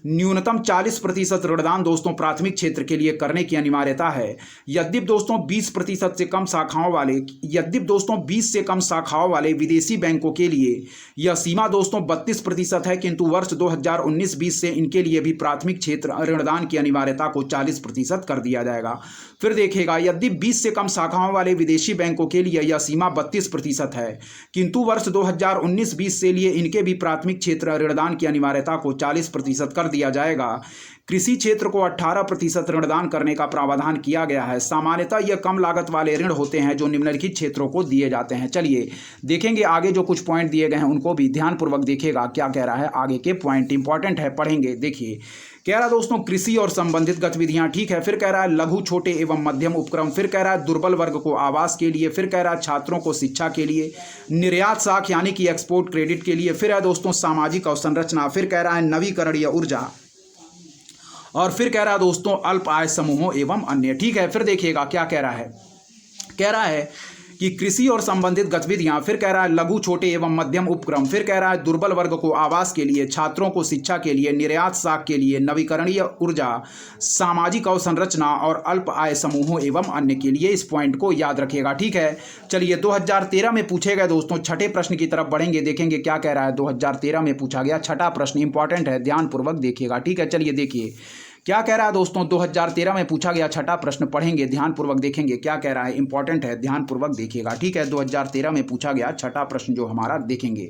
न्यूनतम 40% ऋणदान दोस्तों प्राथमिक क्षेत्र के लिए करने की अनिवार्यता है। यद्यपि दोस्तों 20% से कम शाखाओं वाले यद्यपि दोस्तों 20 से कम शाखाओं वाले विदेशी बैंकों के लिए यह सीमा दोस्तों 32% है, किंतु वर्ष 2019-20 से इनके लिए भी प्राथमिक क्षेत्र ऋणदान की अनिवार्यता को 40% कर दिया जाएगा। फिर देखिएगा, यद्यपि 20 से कम शाखाओं वाले विदेशी बैंकों के लिए यह सीमा 32% है, किंतु वर्ष 2019-20 से लिए इनके भी प्राथमिक क्षेत्र ऋणदान की अनिवार्यता को 40% कर दिया जाएगा। कृषि क्षेत्र को 18% ऋणदान करने का प्रावधान किया गया है। सामान्यतः यह कम लागत वाले ऋण होते हैं जो निम्नलिखित क्षेत्रों को दिए जाते हैं। चलिए देखेंगे आगे जो कुछ पॉइंट दिए गए हैं उनको भी ध्यानपूर्वक देखिएगा क्या कह रहा है। आगे के पॉइंट इंपॉर्टेंट है, पढ़ेंगे। देखिए, कह रहा है दोस्तों कृषि और संबंधित गतिविधियां, ठीक है। फिर कह रहा है लघु छोटे एवं मध्यम उपक्रम। फिर कह रहा है दुर्बल वर्ग को आवास के लिए। फिर कह रहा है छात्रों को शिक्षा के लिए। निर्यात साख यानी कि एक्सपोर्ट क्रेडिट के लिए। फिर है दोस्तों सामाजिक अवसंरचना। फिर कह रहा है नवीकरणीय ऊर्जा, और फिर कह रहा है दोस्तों अल्प आय समूहों एवं अन्य, ठीक है। फिर देखिएगा क्या कह रहा है, कह रहा है कि कृषि और संबंधित गतिविधियां। फिर कह रहा है लघु छोटे एवं मध्यम उपक्रम। फिर कह रहा है दुर्बल वर्ग को आवास के लिए, छात्रों को शिक्षा के लिए, निर्यात साख के लिए, नवीकरणीय ऊर्जा, सामाजिक अवसंरचना और अल्प आय समूहों एवं अन्य के लिए। इस पॉइंट को याद रखिएगा, ठीक है। चलिए 2013 में पूछे गए दोस्तों छठे प्रश्न की तरफ बढ़ेंगे, देखेंगे क्या कह रहा है। 2013 में पूछा गया छठा प्रश्न इंपॉर्टेंट है, ध्यानपूर्वक देखिएगा, ठीक है। चलिए देखिए क्या कह रहा है दोस्तों। 2013 में पूछा गया छठा प्रश्न, पढ़ेंगे, ध्यानपूर्वक देखेंगे क्या कह रहा है। इंपॉर्टेंट है, ध्यानपूर्वक देखिएगा, ठीक है। 2013 में पूछा गया छठा प्रश्न जो हमारा, देखेंगे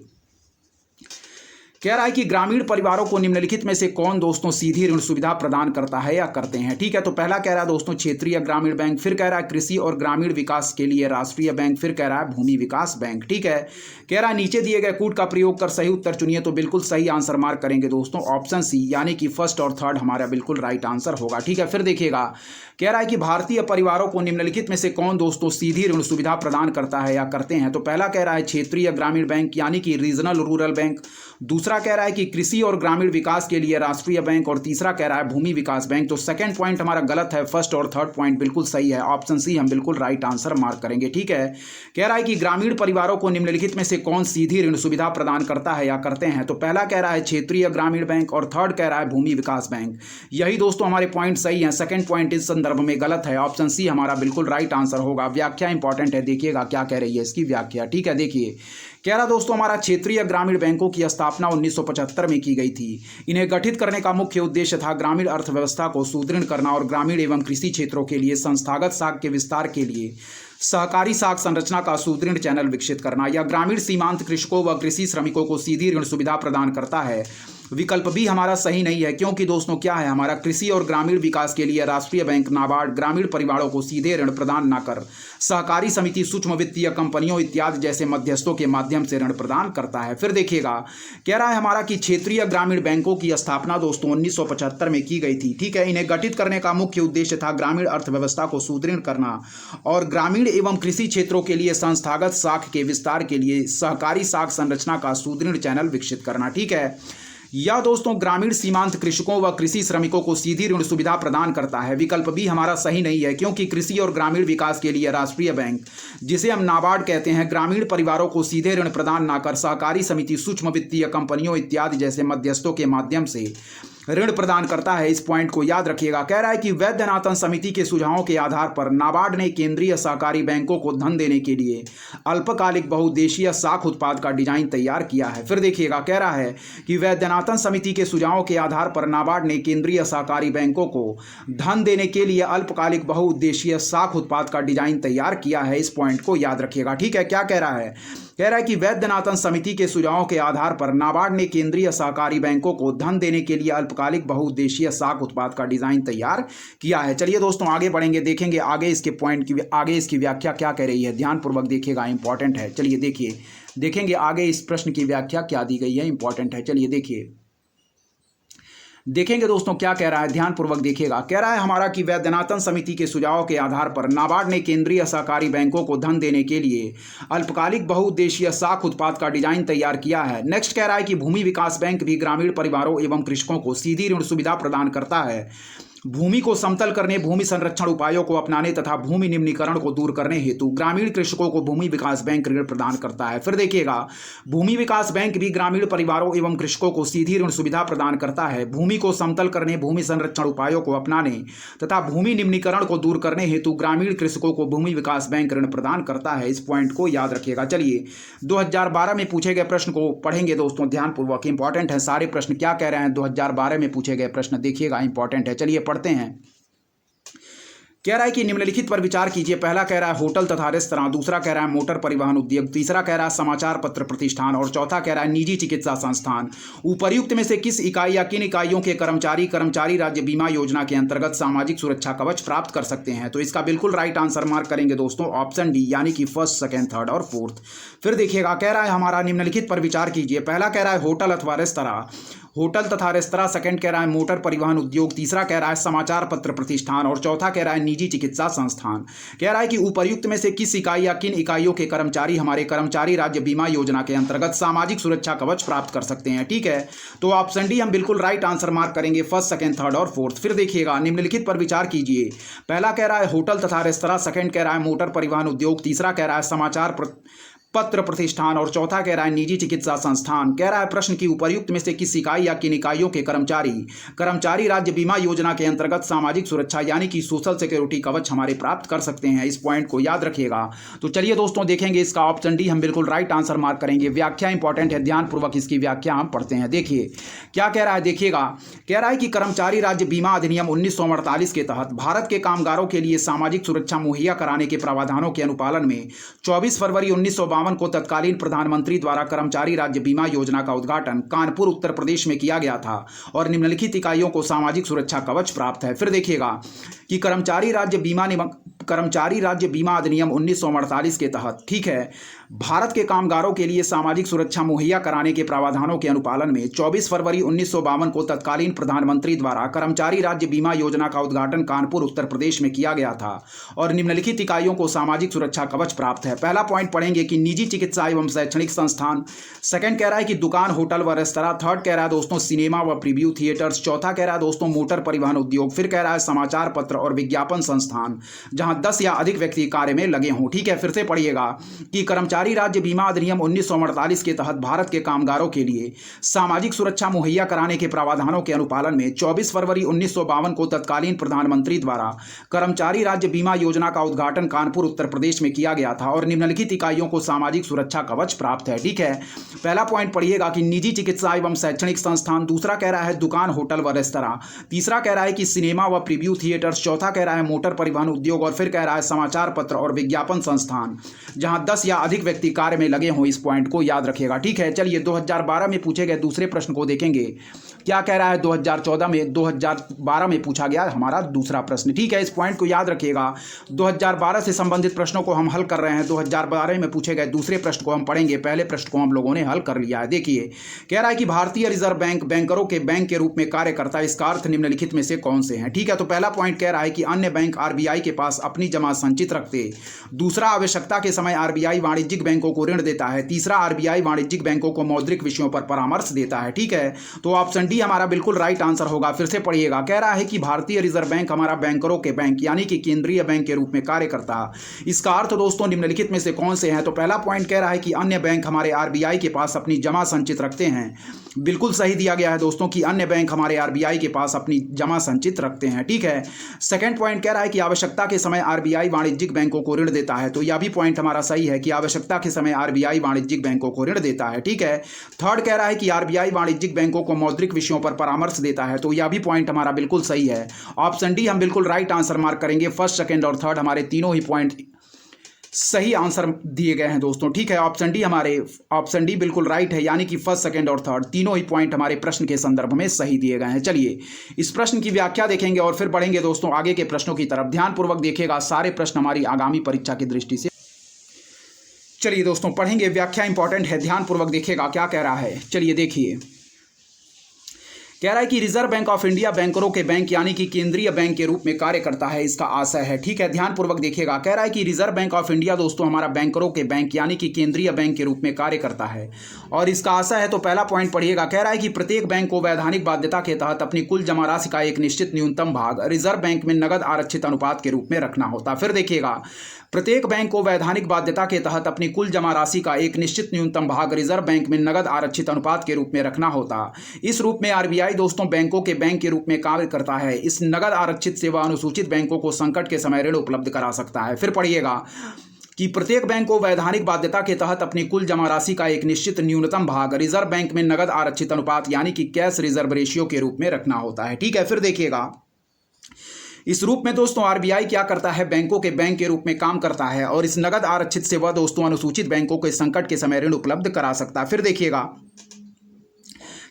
कह रहा है कि ग्रामीण परिवारों को निम्नलिखित में से कौन दोस्तों सीधी ऋण सुविधा प्रदान करता है या करते हैं। ठीक है, तो पहला कह रहा है दोस्तों क्षेत्रीय ग्रामीण बैंक, फिर कह रहा है कृषि और ग्रामीण विकास के लिए राष्ट्रीय बैंक, फिर कह रहा है भूमि विकास बैंक। ठीक है, कह रहा है नीचे दिए गए कूट का प्रयोग कर सही उत्तर चुनिए, तो बिल्कुल सही आंसर मार्क करेंगे दोस्तों ऑप्शन सी, यानी कि फर्स्ट और थर्ड हमारा बिल्कुल राइट आंसर होगा। ठीक है, फिर देखिएगा कह रहा है कि भारतीय परिवारों को निम्नलिखित में से कौन दोस्तों सीधी ऋण सुविधा प्रदान करता है या करते हैं। तो पहला कह रहा है क्षेत्रीय ग्रामीण बैंक यानी कि रीजनल रूरल बैंक, दूसरा कह रहा है कि कृषि और ग्रामीण विकास के लिए राष्ट्रीय बैंक, और तीसरा कह रहा है भूमि विकास बैंक। तो सेकंड पॉइंट हमारा गलत है, फर्स्ट और थर्ड पॉइंट बिल्कुल सही है, ऑप्शन सी हम बिल्कुल राइट आंसर मार्क करेंगे। ठीक है, कह रहा है कि ग्रामीण परिवारों को निम्नलिखित में से कौन सीधी ऋण सुविधा प्रदान करता है या करते हैं। तो पहला कह रहा है क्षेत्रीय ग्रामीण बैंक और थर्ड कह रहा है भूमि विकास बैंक। यही दोस्तों हमारे पॉइंट सही हैं, सेकंड पॉइंट इस संदर्भ में गलत है, ऑप्शन सी हमारा बिल्कुल राइट आंसर होगा। व्याख्या इंपॉर्टेंट है, देखिएगा क्या कह रही है इसकी व्याख्या। ठीक है, देखिए कह रहा दोस्तों हमारा क्षेत्रीय ग्रामीण बैंकों की स्थापना 1975 में की गई थी। इन्हें गठित करने का मुख्य उद्देश्य था ग्रामीण अर्थव्यवस्था को सुदृढ़ करना और ग्रामीण एवं कृषि क्षेत्रों के लिए संस्थागत साख के विस्तार के लिए सहकारी साख संरचना का सुदृढ़ चैनल विकसित करना। यह ग्रामीण सीमांत कृषकों व कृषि श्रमिकों को सीधी ऋण सुविधा प्रदान करता है। विकल्प भी हमारा सही नहीं है, क्योंकि दोस्तों क्या है हमारा कृषि और ग्रामीण विकास के लिए राष्ट्रीय बैंक नाबार्ड ग्रामीण परिवारों को सीधे ऋण प्रदान न कर सहकारी समिति, सूक्ष्म वित्तीय कंपनियों इत्यादि जैसे मध्यस्थों के माध्यम से ऋण प्रदान करता है। फिर देखिएगा कह रहा है हमारा कि क्षेत्रीय ग्रामीण बैंकों की स्थापना दोस्तों 1975 में की गई थी। ठीक है, इन्हें गठित करने का मुख्य उद्देश्य था ग्रामीण अर्थव्यवस्था को सुदृढ़ करना और ग्रामीण एवं कृषि क्षेत्रों के लिए संस्थागत साख के विस्तार के लिए सहकारी साख संरचना का सुदृढ़ चैनल विकसित करना। ठीक है, या दोस्तों ग्रामीण सीमांत कृषकों व कृषि श्रमिकों को सीधी ऋण सुविधा प्रदान करता है। विकल्प भी हमारा सही नहीं है, क्योंकि कृषि और ग्रामीण विकास के लिए राष्ट्रीय बैंक, जिसे हम नाबार्ड कहते हैं, ग्रामीण परिवारों को सीधे ऋण प्रदान न कर सहकारी समिति, सूक्ष्म वित्तीय कंपनियों इत्यादि जैसे मध्यस्थों के माध्यम से ऋण प्रदान करता है। इस पॉइंट को याद रखिएगा। कह रहा है कि वैद्यनाथन समिति के सुझावों के आधार पर नाबार्ड ने केंद्रीय सहकारी बैंकों को धन देने के लिए अल्पकालिक बहुउद्देशीय साख उत्पाद का डिजाइन तैयार किया है। फिर देखिएगा कह रहा है कि वैद्यनाथन समिति के सुझावों के आधार पर नाबार्ड ने केंद्रीय सहकारी बैंकों को धन देने के लिए अल्पकालिक बहुउद्देशीय साख उत्पाद का डिजाइन तैयार किया है। इस पॉइंट को याद रखिएगा। ठीक है, क्या कह रहा है, कह रहा है कि वैद्यनाथन समिति के सुझावों के आधार पर नाबार्ड ने केंद्रीय सहकारी बैंकों को धन देने के लिए अल्पकालिक बहुउद्देशीय साख उत्पाद का डिजाइन तैयार किया है। चलिए दोस्तों आगे बढ़ेंगे, देखेंगे आगे इसके पॉइंट की आगे इसकी व्याख्या क्या कह रही है, ध्यानपूर्वक देखिएगा, इंपॉर्टेंट है। चलिए देखिए, देखेंगे आगे इस प्रश्न की व्याख्या क्या दी गई है, इंपॉर्टेंट है। चलिए देखिए, देखेंगे दोस्तों क्या कह रहा है, ध्यानपूर्वक देखिएगा। कह रहा है हमारा कि वैद्यनाथन समिति के सुझावों के आधार पर नाबार्ड ने केंद्रीय सहकारी बैंकों को धन देने के लिए अल्पकालिक बहुउद्देशीय साख उत्पाद का डिजाइन तैयार किया है। नेक्स्ट कह रहा है कि भूमि विकास बैंक भी ग्रामीण परिवारों एवं कृषकों को सीधी ऋण सुविधा प्रदान करता है। भूमि को समतल करने, भूमि संरक्षण उपायों को अपनाने तथा भूमि निम्नीकरण को दूर करने हेतु ग्रामीण कृषकों को भूमि विकास बैंक ऋण प्रदान करता है। फिर देखिएगा, भूमि विकास बैंक भी ग्रामीण परिवारों एवं कृषकों को सीधी ऋण सुविधा प्रदान करता है। भूमि को समतल करने, भूमि संरक्षण उपायों को अपनाने तथा भूमि निम्नीकरण को दूर करने हेतु ग्रामीण कृषकों को भूमि विकास बैंक ऋण प्रदान करता है। इस पॉइंट को याद रखिएगा। चलिए 2012 में पूछे गए प्रश्न को पढ़ेंगे दोस्तों ध्यानपूर्वक, इंपॉर्टेंट है सारे प्रश्न। क्या कह रहे हैं 2012 में पूछे गए प्रश्न, देखिएगा इंपॉर्टेंट है। चलिए पढ़ते हैं। कह रहा है कि निम्नलिखित पर विचार कीजिए। पहला कह रहा है होटल तथा रेस्तरां, दूसरा कह रहा है मोटर परिवहन उद्योग, तीसरा कह रहा है समाचार पत्र प्रतिष्ठान और चौथा कह रहा है निजी चिकित्सा संस्थान। उपर्युक्त में से किस इकाई या किन इकाइयों के कर्मचारी राज्य बीमा योजना के अंतर्गत सामाजिक सुरक्षा कवच प्राप्त कर सकते हैं। तो इसका बिल्कुल राइट आंसर मार्क करेंगे दोस्तों ऑप्शन डी, यानी कि फर्स्ट, सेकेंड, थर्ड और फोर्थ। फिर देखिएगा, कह रहा है हमारा निम्नलिखित पर विचार कीजिए। पहला कह रहा है होटल अथवा रेस्तरां, होटल तथा रेस्तरां, सेकंड कह रहा है मोटर परिवहन उद्योग, तीसरा कह रहा है समाचार पत्र प्रतिष्ठान और चौथा कह रहा है निजी चिकित्सा संस्थान। कह रहा है कि उपर्युक्त में से किस इकाई या किन इकाइयों के कर्मचारी हमारे कर्मचारी राज्य बीमा योजना के अंतर्गत सामाजिक सुरक्षा कवच प्राप्त कर सकते हैं। ठीक है, तो ऑप्शन डी हम बिल्कुल राइट आंसर मार्क करेंगे, फर्स्ट, सेकंड, थर्ड और फोर्थ। फिर देखिएगा, निम्नलिखित पर विचार कीजिए। पहला कह रहा है होटल तथा रेस्तरां, सेकंड कह रहा है मोटर परिवहन उद्योग, तीसरा कह रहा है समाचार पत्र प्रतिष्ठान और चौथा कह रहा है निजी चिकित्सा संस्थान। कह रहा है प्रश्न की उपर्युक्त में से किस इकाई या किन इकाइयों के कर्मचारी राज्य बीमा योजना के अंतर्गत सामाजिक सुरक्षा यानी कि सोशल सिक्योरिटी कवच हमारे प्राप्त कर सकते हैं। इस पॉइंट को याद रखिएगा। तो चलिए दोस्तों देखेंगे, इसका ऑप्शन डी हम बिल्कुल राइट आंसर मार्क करेंगे। व्याख्या इंपॉर्टेंट है, ध्यानपूर्वक इसकी व्याख्या हम पढ़ते हैं। देखिए क्या कह रहा है, देखिएगा, कह रहा है कि कर्मचारी राज्य बीमा अधिनियम 1948 के तहत भारत के कामगारों के लिए सामाजिक सुरक्षा मुहैया कराने के प्रावधानों के अनुपालन में 24 फरवरी 1952 1952 को तत्कालीन प्रधानमंत्री द्वारा कर्मचारी राज्य बीमा योजना का उद्घाटन कानपुर उत्तर प्रदेश में किया गया था और निम्नलिखित इकाइयों को सामाजिक सुरक्षा कवच प्राप्त है। फिर देखिएगा कि कर्मचारी राज्य बीमा अधिनियम 1948 के तहत, ठीक है, भारत के कामगारों के लिए सामाजिक सुरक्षा मुहैया कराने के प्रावधानों के अनुपालन में 24 फरवरी 1952 को तत्कालीन प्रधानमंत्री द्वारा कर्मचारी राज्य बीमा योजना का उद्घाटन कानपुर उत्तर प्रदेश में किया गया था और निम्नलिखित इकाइयों को सामाजिक सुरक्षा कवच प्राप्त है। पहला पॉइंट पढ़ेंगे कि निजी चिकित्सा एवं शैक्षणिक संस्थान, सेकंड कह रहा है कि दुकान, होटल व रेस्तरां, थर्ड कह रहा है दोस्तों सिनेमा व प्रीव्यू थिएटर्स, चौथा कह रहा है दोस्तों मोटर परिवहन उद्योग, फिर कह रहा है समाचार पत्र और विज्ञापन संस्थान जहां 10 या अधिक व्यक्ति कार्य में लगे हों। ठीक है, फिर से पढ़िएगा कि कर्मचारी राज्य बीमा अधिनियम 1948 के तहत भारत के कामगारों के लिए सामाजिक सुरक्षा मुहैया कराने के प्रावधानों के अनुपालन में 24 फरवरी 1952 को तत्कालीन प्रधानमंत्री द्वारा कर्मचारी राज्य बीमा योजना का उद्घाटन कानपुर उत्तर प्रदेश में किया गया था और निम्नलिखित इकाइयों को सामाजिक सुरक्षा कवच प्राप्त है। ठीक है, पहला पॉइंट पढ़िएगा कि निजी चिकित्सा एवं शैक्षणिक संस्थान, दूसरा कह रहा है दुकान, होटल व रेस्तरां, तीसरा कह रहा है कि सिनेमा व प्रीव्यू थिएटर्स, चौथा कह रहा है मोटर परिवहन उद्योग और फिर कह रहा है समाचार पत्र और विज्ञापन संस्थान जहां 10 या अधिक व्यक्ति कार्य में लगे हों। इस पॉइंट को याद रखिएगा। ठीक है, चलिए 2012 में पूछे गए दूसरे प्रश्न को देखेंगे। क्या कह रहा है 2012 में पूछा गया हमारा दूसरा प्रश्न। ठीक है, इस पॉइंट को याद रखिएगा। 2012 से संबंधित प्रश्नों को हम हल कर रहे हैं। 2012 में पूछे गए दूसरे प्रश्न को हम पढ़ेंगे। पहले प्रश्न को हम लोगों ने हल कर लिया है। देखिए, कह रहा है कि भारतीय रिजर्व बैंक बैंकरों के बैंक के रूप में कार्य करता है। इसका अर्थ निम्नलिखित में से कौन से हैं। ठीक है, तो पहला पॉइंट कह रहा है कि अन्य बैंक आरबीआई के पास अपनी जमा संचित रखते। दूसरा, आवश्यकता के समय आरबीआई वाणिज्यिक बैंकों को ऋण देता है। तीसरा, आरबीआई वाणिज्यिक बैंकों को मौद्रिक विषयों पर परामर्श देता है। ठीक है, तो ऑप्शन डी हमारा बिल्कुल राइट आंसर होगा। फिर से पढ़िएगा, कह रहा है कि भारतीय रिजर्व बैंक हमारा बैंकरों के बैंक यानी कि केंद्रीय बैंक के रूप में कार्य करता है। इसका अर्थ दोस्तों निम्नलिखित में से कौन से हैं। तो पहला पॉइंट कह रहा है कि अन्य बैंक हमारे आरबीआई के पास अपनी जमा संचित रखते हैं। बिल्कुल सही दिया गया है दोस्तों कि अन्य बैंक हमारे आरबीआई के पास अपनी जमा संचित रखते हैं। ठीक है, सेकंड पॉइंट कह रहा है कि आवश्यकता के समय आरबीआई वाणिज्यिक बैंकों को ऋण देता है। तो यह भी पॉइंट हमारा सही है कि आवश्यकता के समय आरबीआई वाणिज्यिक बैंकों को ऋण देता है। ठीक है, थर्ड कह रहा है कि आरबीआई वाणिज्यिक बैंकों को मौद्रिक विषयों पर परामर्श देता है। तो यह भी पॉइंट हमारा बिल्कुल सही है। ऑप्शन डी हम बिल्कुल राइट आंसर मार्क करेंगे। फर्स्ट, सेकंड और थर्ड हमारे तीनों ही पॉइंट सही आंसर दिए गए हैं दोस्तों। ठीक है, ऑप्शन डी बिल्कुल राइट है, यानी कि फर्स्ट, सेकंड और थर्ड तीनों ही पॉइंट हमारे प्रश्न के संदर्भ में सही दिए गए हैं। चलिए इस प्रश्न की व्याख्या देखेंगे और फिर बढ़ेंगे दोस्तों आगे के प्रश्नों की तरफ। ध्यानपूर्वक देखिएगा, सारे प्रश्न हमारी आगामी परीक्षा की दृष्टि से। चलिए दोस्तों पढ़ेंगे, व्याख्या इंपॉर्टेंट है, ध्यानपूर्वक देखिएगा क्या कह रहा है। चलिए देखिए, कह रहा है कि रिजर्व बैंक ऑफ इंडिया बैंकरों के बैंक यानी कि केंद्रीय बैंक के रूप में कार्य करता है, इसका आशय है। ठीक है, ध्यानपूर्वक देखिएगा, कह रहा है कि रिजर्व बैंक ऑफ इंडिया दोस्तों हमारा बैंकरों के बैंक यानी कि केंद्रीय बैंक के रूप में कार्य करता है और इसका आशय है। तो पहला पॉइंट पढ़िएगा, कह रहा है कि प्रत्येक बैंक को वैधानिक बाध्यता के तहत अपनी कुल जमा राशि का एक निश्चित न्यूनतम भाग रिजर्व बैंक में नगद आरक्षित अनुपात के रूप में रखना होता है। फिर देखिएगा, प्रत्येक बैंक को वैधानिक बाध्यता के तहत अपनी कुल जमा राशि का एक निश्चित न्यूनतम भाग रिजर्व बैंक में नगद आरक्षित अनुपात के रूप में रखना होता। इस रूप में आरबीआई दोस्तों बैंकों के बैंक के रूप में कार्य करता है। इस नगद आरक्षित सेवा अनुसूचित बैंकों को संकट के समय ऋण उपलब्ध करा सकता है। फिर पढ़िएगा कि प्रत्येक बैंक को वैधानिक बाध्यता के तहत अपनी कुल जमा राशि का एक निश्चित न्यूनतम भाग रिजर्व बैंक में नगद आरक्षित अनुपात यानी कि कैश रिजर्व रेशियो के रूप में रखना होता है। ठीक है, फिर देखिएगा, इस रूप में दोस्तों आरबीआई क्या करता है, बैंकों के बैंक के रूप में काम करता है और इस नगद आरक्षित सेवा दोस्तों अनुसूचित बैंकों के संकट के समय ऋण उपलब्ध करा सकता है। फिर देखिएगा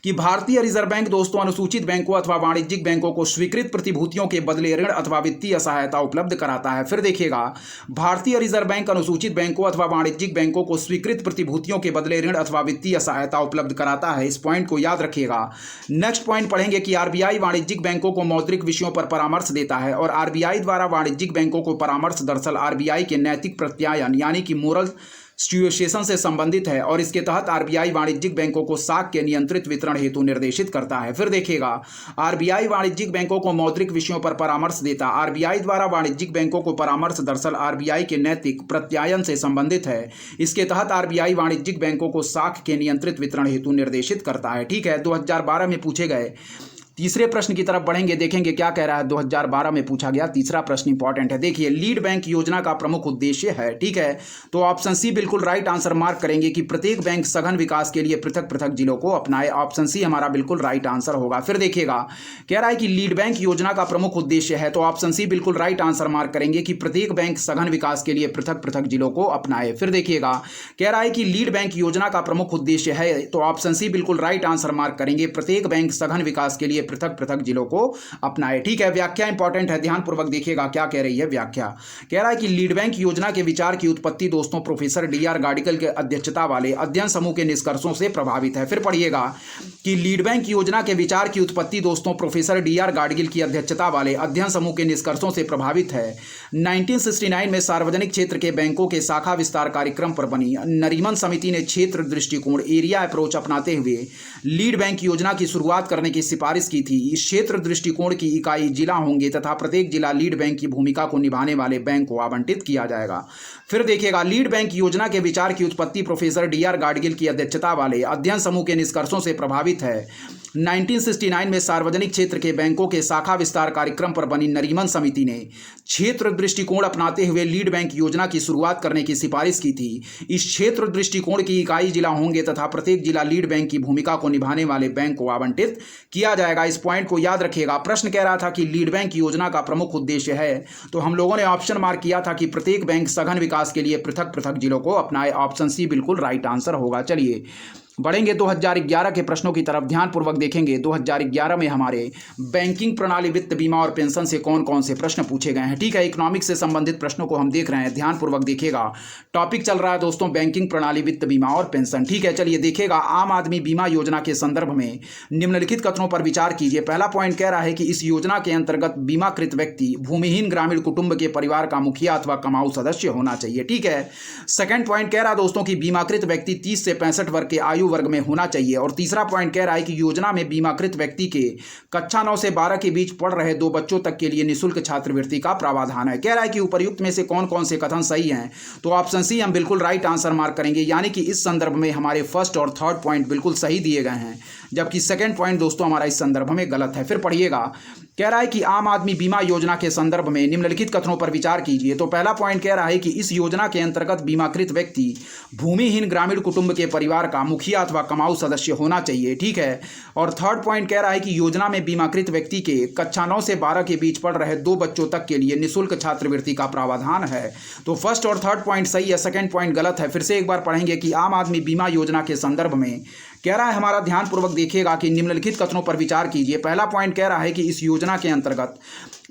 कि भारतीय रिजर्व बैंक दोस्तों अनुसूचित बैंकों अथवा वाणिज्यिक बैंकों को स्वीकृत प्रतिभूतियों के बदले ऋण अथवा वित्तीय सहायता उपलब्ध कराता है। फिर देखिएगा, भारतीय रिजर्व बैंक अनुसूचित बैंकों अथवा वाणिज्यिक बैंकों को स्वीकृत प्रतिभूतियों के बदले ऋण अथवा वित्तीय सहायता उपलब्ध कराता है। इस पॉइंट को याद रखिएगा। नेक्स्ट पॉइंट पढ़ेंगे कि आरबीआई वाणिज्यिक बैंकों को मौद्रिक विषयों पर परामर्श देता है और आरबीआई द्वारा वाणिज्यिक बैंकों को परामर्श दरअसल आरबीआई के नैतिक प्रत्यायन यानी कि मोरल सिचुएशन से संबंधित है और इसके तहत आरबीआई वाणिज्यिक बैंकों को साख के नियंत्रित वितरण हेतु निर्देशित करता है। फिर देखिएगा, आरबीआई वाणिज्यिक बैंकों को मौद्रिक विषयों पर परामर्श देता। आरबीआई द्वारा वाणिज्यिक बैंकों को परामर्श दरअसल आरबीआई के नैतिक प्रत्यायन से संबंधित है। इसके तहत आरबीआई वाणिज्यिक बैंकों को साख के नियंत्रित वितरण हेतु निर्देशित करता है। ठीक है, 2012 में पूछे गए तीसरे प्रश्न की तरफ बढ़ेंगे, देखेंगे क्या कह रहा है। 2012 में पूछा गया तीसरा प्रश्न इंपॉर्टेंट है। देखिए, लीड बैंक योजना का प्रमुख उद्देश्य है, ठीक है, तो ऑप्शन सी बिल्कुल राइट आंसर मार्क करेंगे कि प्रत्येक बैंक सघन विकास के लिए पृथक पृथक जिलों को अपनाए। ऑप्शन सी हमारा बिल्कुल राइट आंसर होगा। फिर देखिएगा, कह रहा है कि लीड बैंक योजना का प्रमुख उद्देश्य है, तो ऑप्शन सी बिल्कुल राइट आंसर मार्क करेंगे कि प्रत्येक बैंक सघन विकास के लिए पृथक पृथक जिलों को अपनाए। फिर देखिएगा, कह रहा है कि लीड बैंक योजना का प्रमुख उद्देश्य है, तो ऑप्शन सी बिल्कुल राइट आंसर मार्क करेंगे प्रत्येक बैंक सघन विकास के लिए पृथक पृथक जिलों को अपनाए। ठीक है, व्याख्या इंपॉर्टेंट है, ध्यानपूर्वक देखिएगा क्या कह रही है व्याख्या। कह रहा है कि लीड बैंक योजना के विचार की उत्पत्ति दोस्तों प्रोफेसर डीआर गार्डिकल के अध्यक्षता वाले अध्ययन समूह के निष्कर्षों से प्रभावित है। फिर पढ़िएगा कि लीड बैंक योजना के विचार की उत्पत्ति दोस्तों प्रोफेसर डीआर गार्डिकल की अध्यक्षता वाले अध्ययन समूह के निष्कर्षों से प्रभावित है। 1969 में सार्वजनिक क्षेत्र के बैंकों के शाखा विस्तार कार्यक्रम पर बनी नरीमन समिति ने क्षेत्र दृष्टिकोण एरिया अप्रोच अपनाते हुए लीड बैंक योजना की शुरुआत करने की सिफारिश की थी। इस क्षेत्र दृष्टिकोण की इकाई जिला होंगे तथा प्रत्येक जिला लीड बैंक की भूमिका को निभाने वाले बैंक को आवंटित किया जाएगा। फिर देखिएगा, लीड बैंक योजना के विचार की उत्पत्ति प्रोफेसर डीआर गार्डिकल की अध्यक्षता वाले अध्ययन समूह के निष्कर्षों से प्रभावित है। 1969 में सार्वजनिक क्षेत्र के बैंकों के शाखा विस्तार कार्यक्रम पर बनी नरीमन समिति ने क्षेत्र दृष्टिकोण अपनाते हुए लीड बैंक योजना की शुरुआत करने की सिफारिश की थी। इस क्षेत्र दृष्टिकोण की इकाई जिला होंगे तथा प्रत्येक जिला लीड बैंक की भूमिका को निभाने वाले बैंक को आवंटित किया जाएगा। इस पॉइंट को याद रखिएगा। प्रश्न कह रहा था कि लीड बैंक योजना का प्रमुख उद्देश्य है, तो हम लोगों ने ऑप्शन मार्क किया था कि प्रत्येक बैंक सघन विकास के लिए पृथक पृथक जिलों को अपनाए। ऑप्शन सी बिल्कुल राइट आंसर होगा। चलिए बढ़ेंगे 2011 के प्रश्नों की तरफ, ध्यानपूर्वक देखेंगे। 2011 में हमारे बैंकिंग प्रणाली, वित्त, बीमा और पेंशन से कौन कौन से प्रश्न पूछे गए हैं। ठीक है, इकोनॉमिक्स से संबंधित प्रश्नों को हम देख रहे हैं, ध्यानपूर्वक देखिएगा। टॉपिक चल रहा है दोस्तों बैंकिंग प्रणाली, वित्त, बीमा और पेंशन। ठीक है, चलिए देखिएगा, आम आदमी बीमा योजना के संदर्भ में निम्नलिखित कथनों पर विचार कीजिए। पहला पॉइंट कह रहा है कि इस योजना के अंतर्गत बीमाकृत व्यक्ति भूमिहीन ग्रामीण कुटुंब के परिवार का मुखिया अथवा कमाऊ सदस्य होना चाहिए। ठीक है, सेकंड पॉइंट कह रहा है दोस्तों कि बीमाकृत व्यक्ति 30 से 65 वर्ग के आयु वर्ग में होना चाहिए। और तीसरा पॉइंट कह रहा है कि योजना में बीमाकृत व्यक्ति के कक्षा 9 से 12 के बीच पढ़ रहे 2 बच्चों तक के लिए निःशुल्क छात्रवृत्ति का प्रावधान है। कह रहा है कि उपर्युक्त में से कौन कौन से कथन सही हैं, तो ऑप्शन सी हम बिल्कुल राइट आंसर मार्क करेंगे, यानी कि इस संदर्भ में हमारे फर्स्ट और थर्ड पॉइंट बिल्कुल सही दिए गए हैं, जबकि सेकंड पॉइंट दोस्तों हमारा इस संदर्भ में गलत है। फिर पढ़िएगा, कह रहा है कि आम आदमी बीमा योजना के संदर्भ में निम्नलिखित कथनों पर विचार कीजिए। तो पहला पॉइंट कह रहा है कि इस योजना के अंतर्गत बीमाकृत व्यक्ति भूमिहीन ग्रामीण कुटुंब के परिवार का मुखिया अथवा कमाऊ सदस्य होना चाहिए। ठीक है, और थर्ड पॉइंट कह रहा है कि योजना में बीमाकृत व्यक्ति के कक्षा 9 से 12 के बीच पढ़ रहे 2 बच्चों तक के लिए निःशुल्क छात्रवृत्ति का प्रावधान है। तो फर्स्ट और थर्ड पॉइंट सही है, सेकंड पॉइंट गलत है। फिर से एक बार पढ़ेंगे कि आम आदमी बीमा योजना के संदर्भ में कह रहा है, हमारा ध्यानपूर्वक देखिएगा कि निम्नलिखित कथनों पर विचार कीजिए। पहला पॉइंट कह रहा है कि इस योजना के अंतर्गत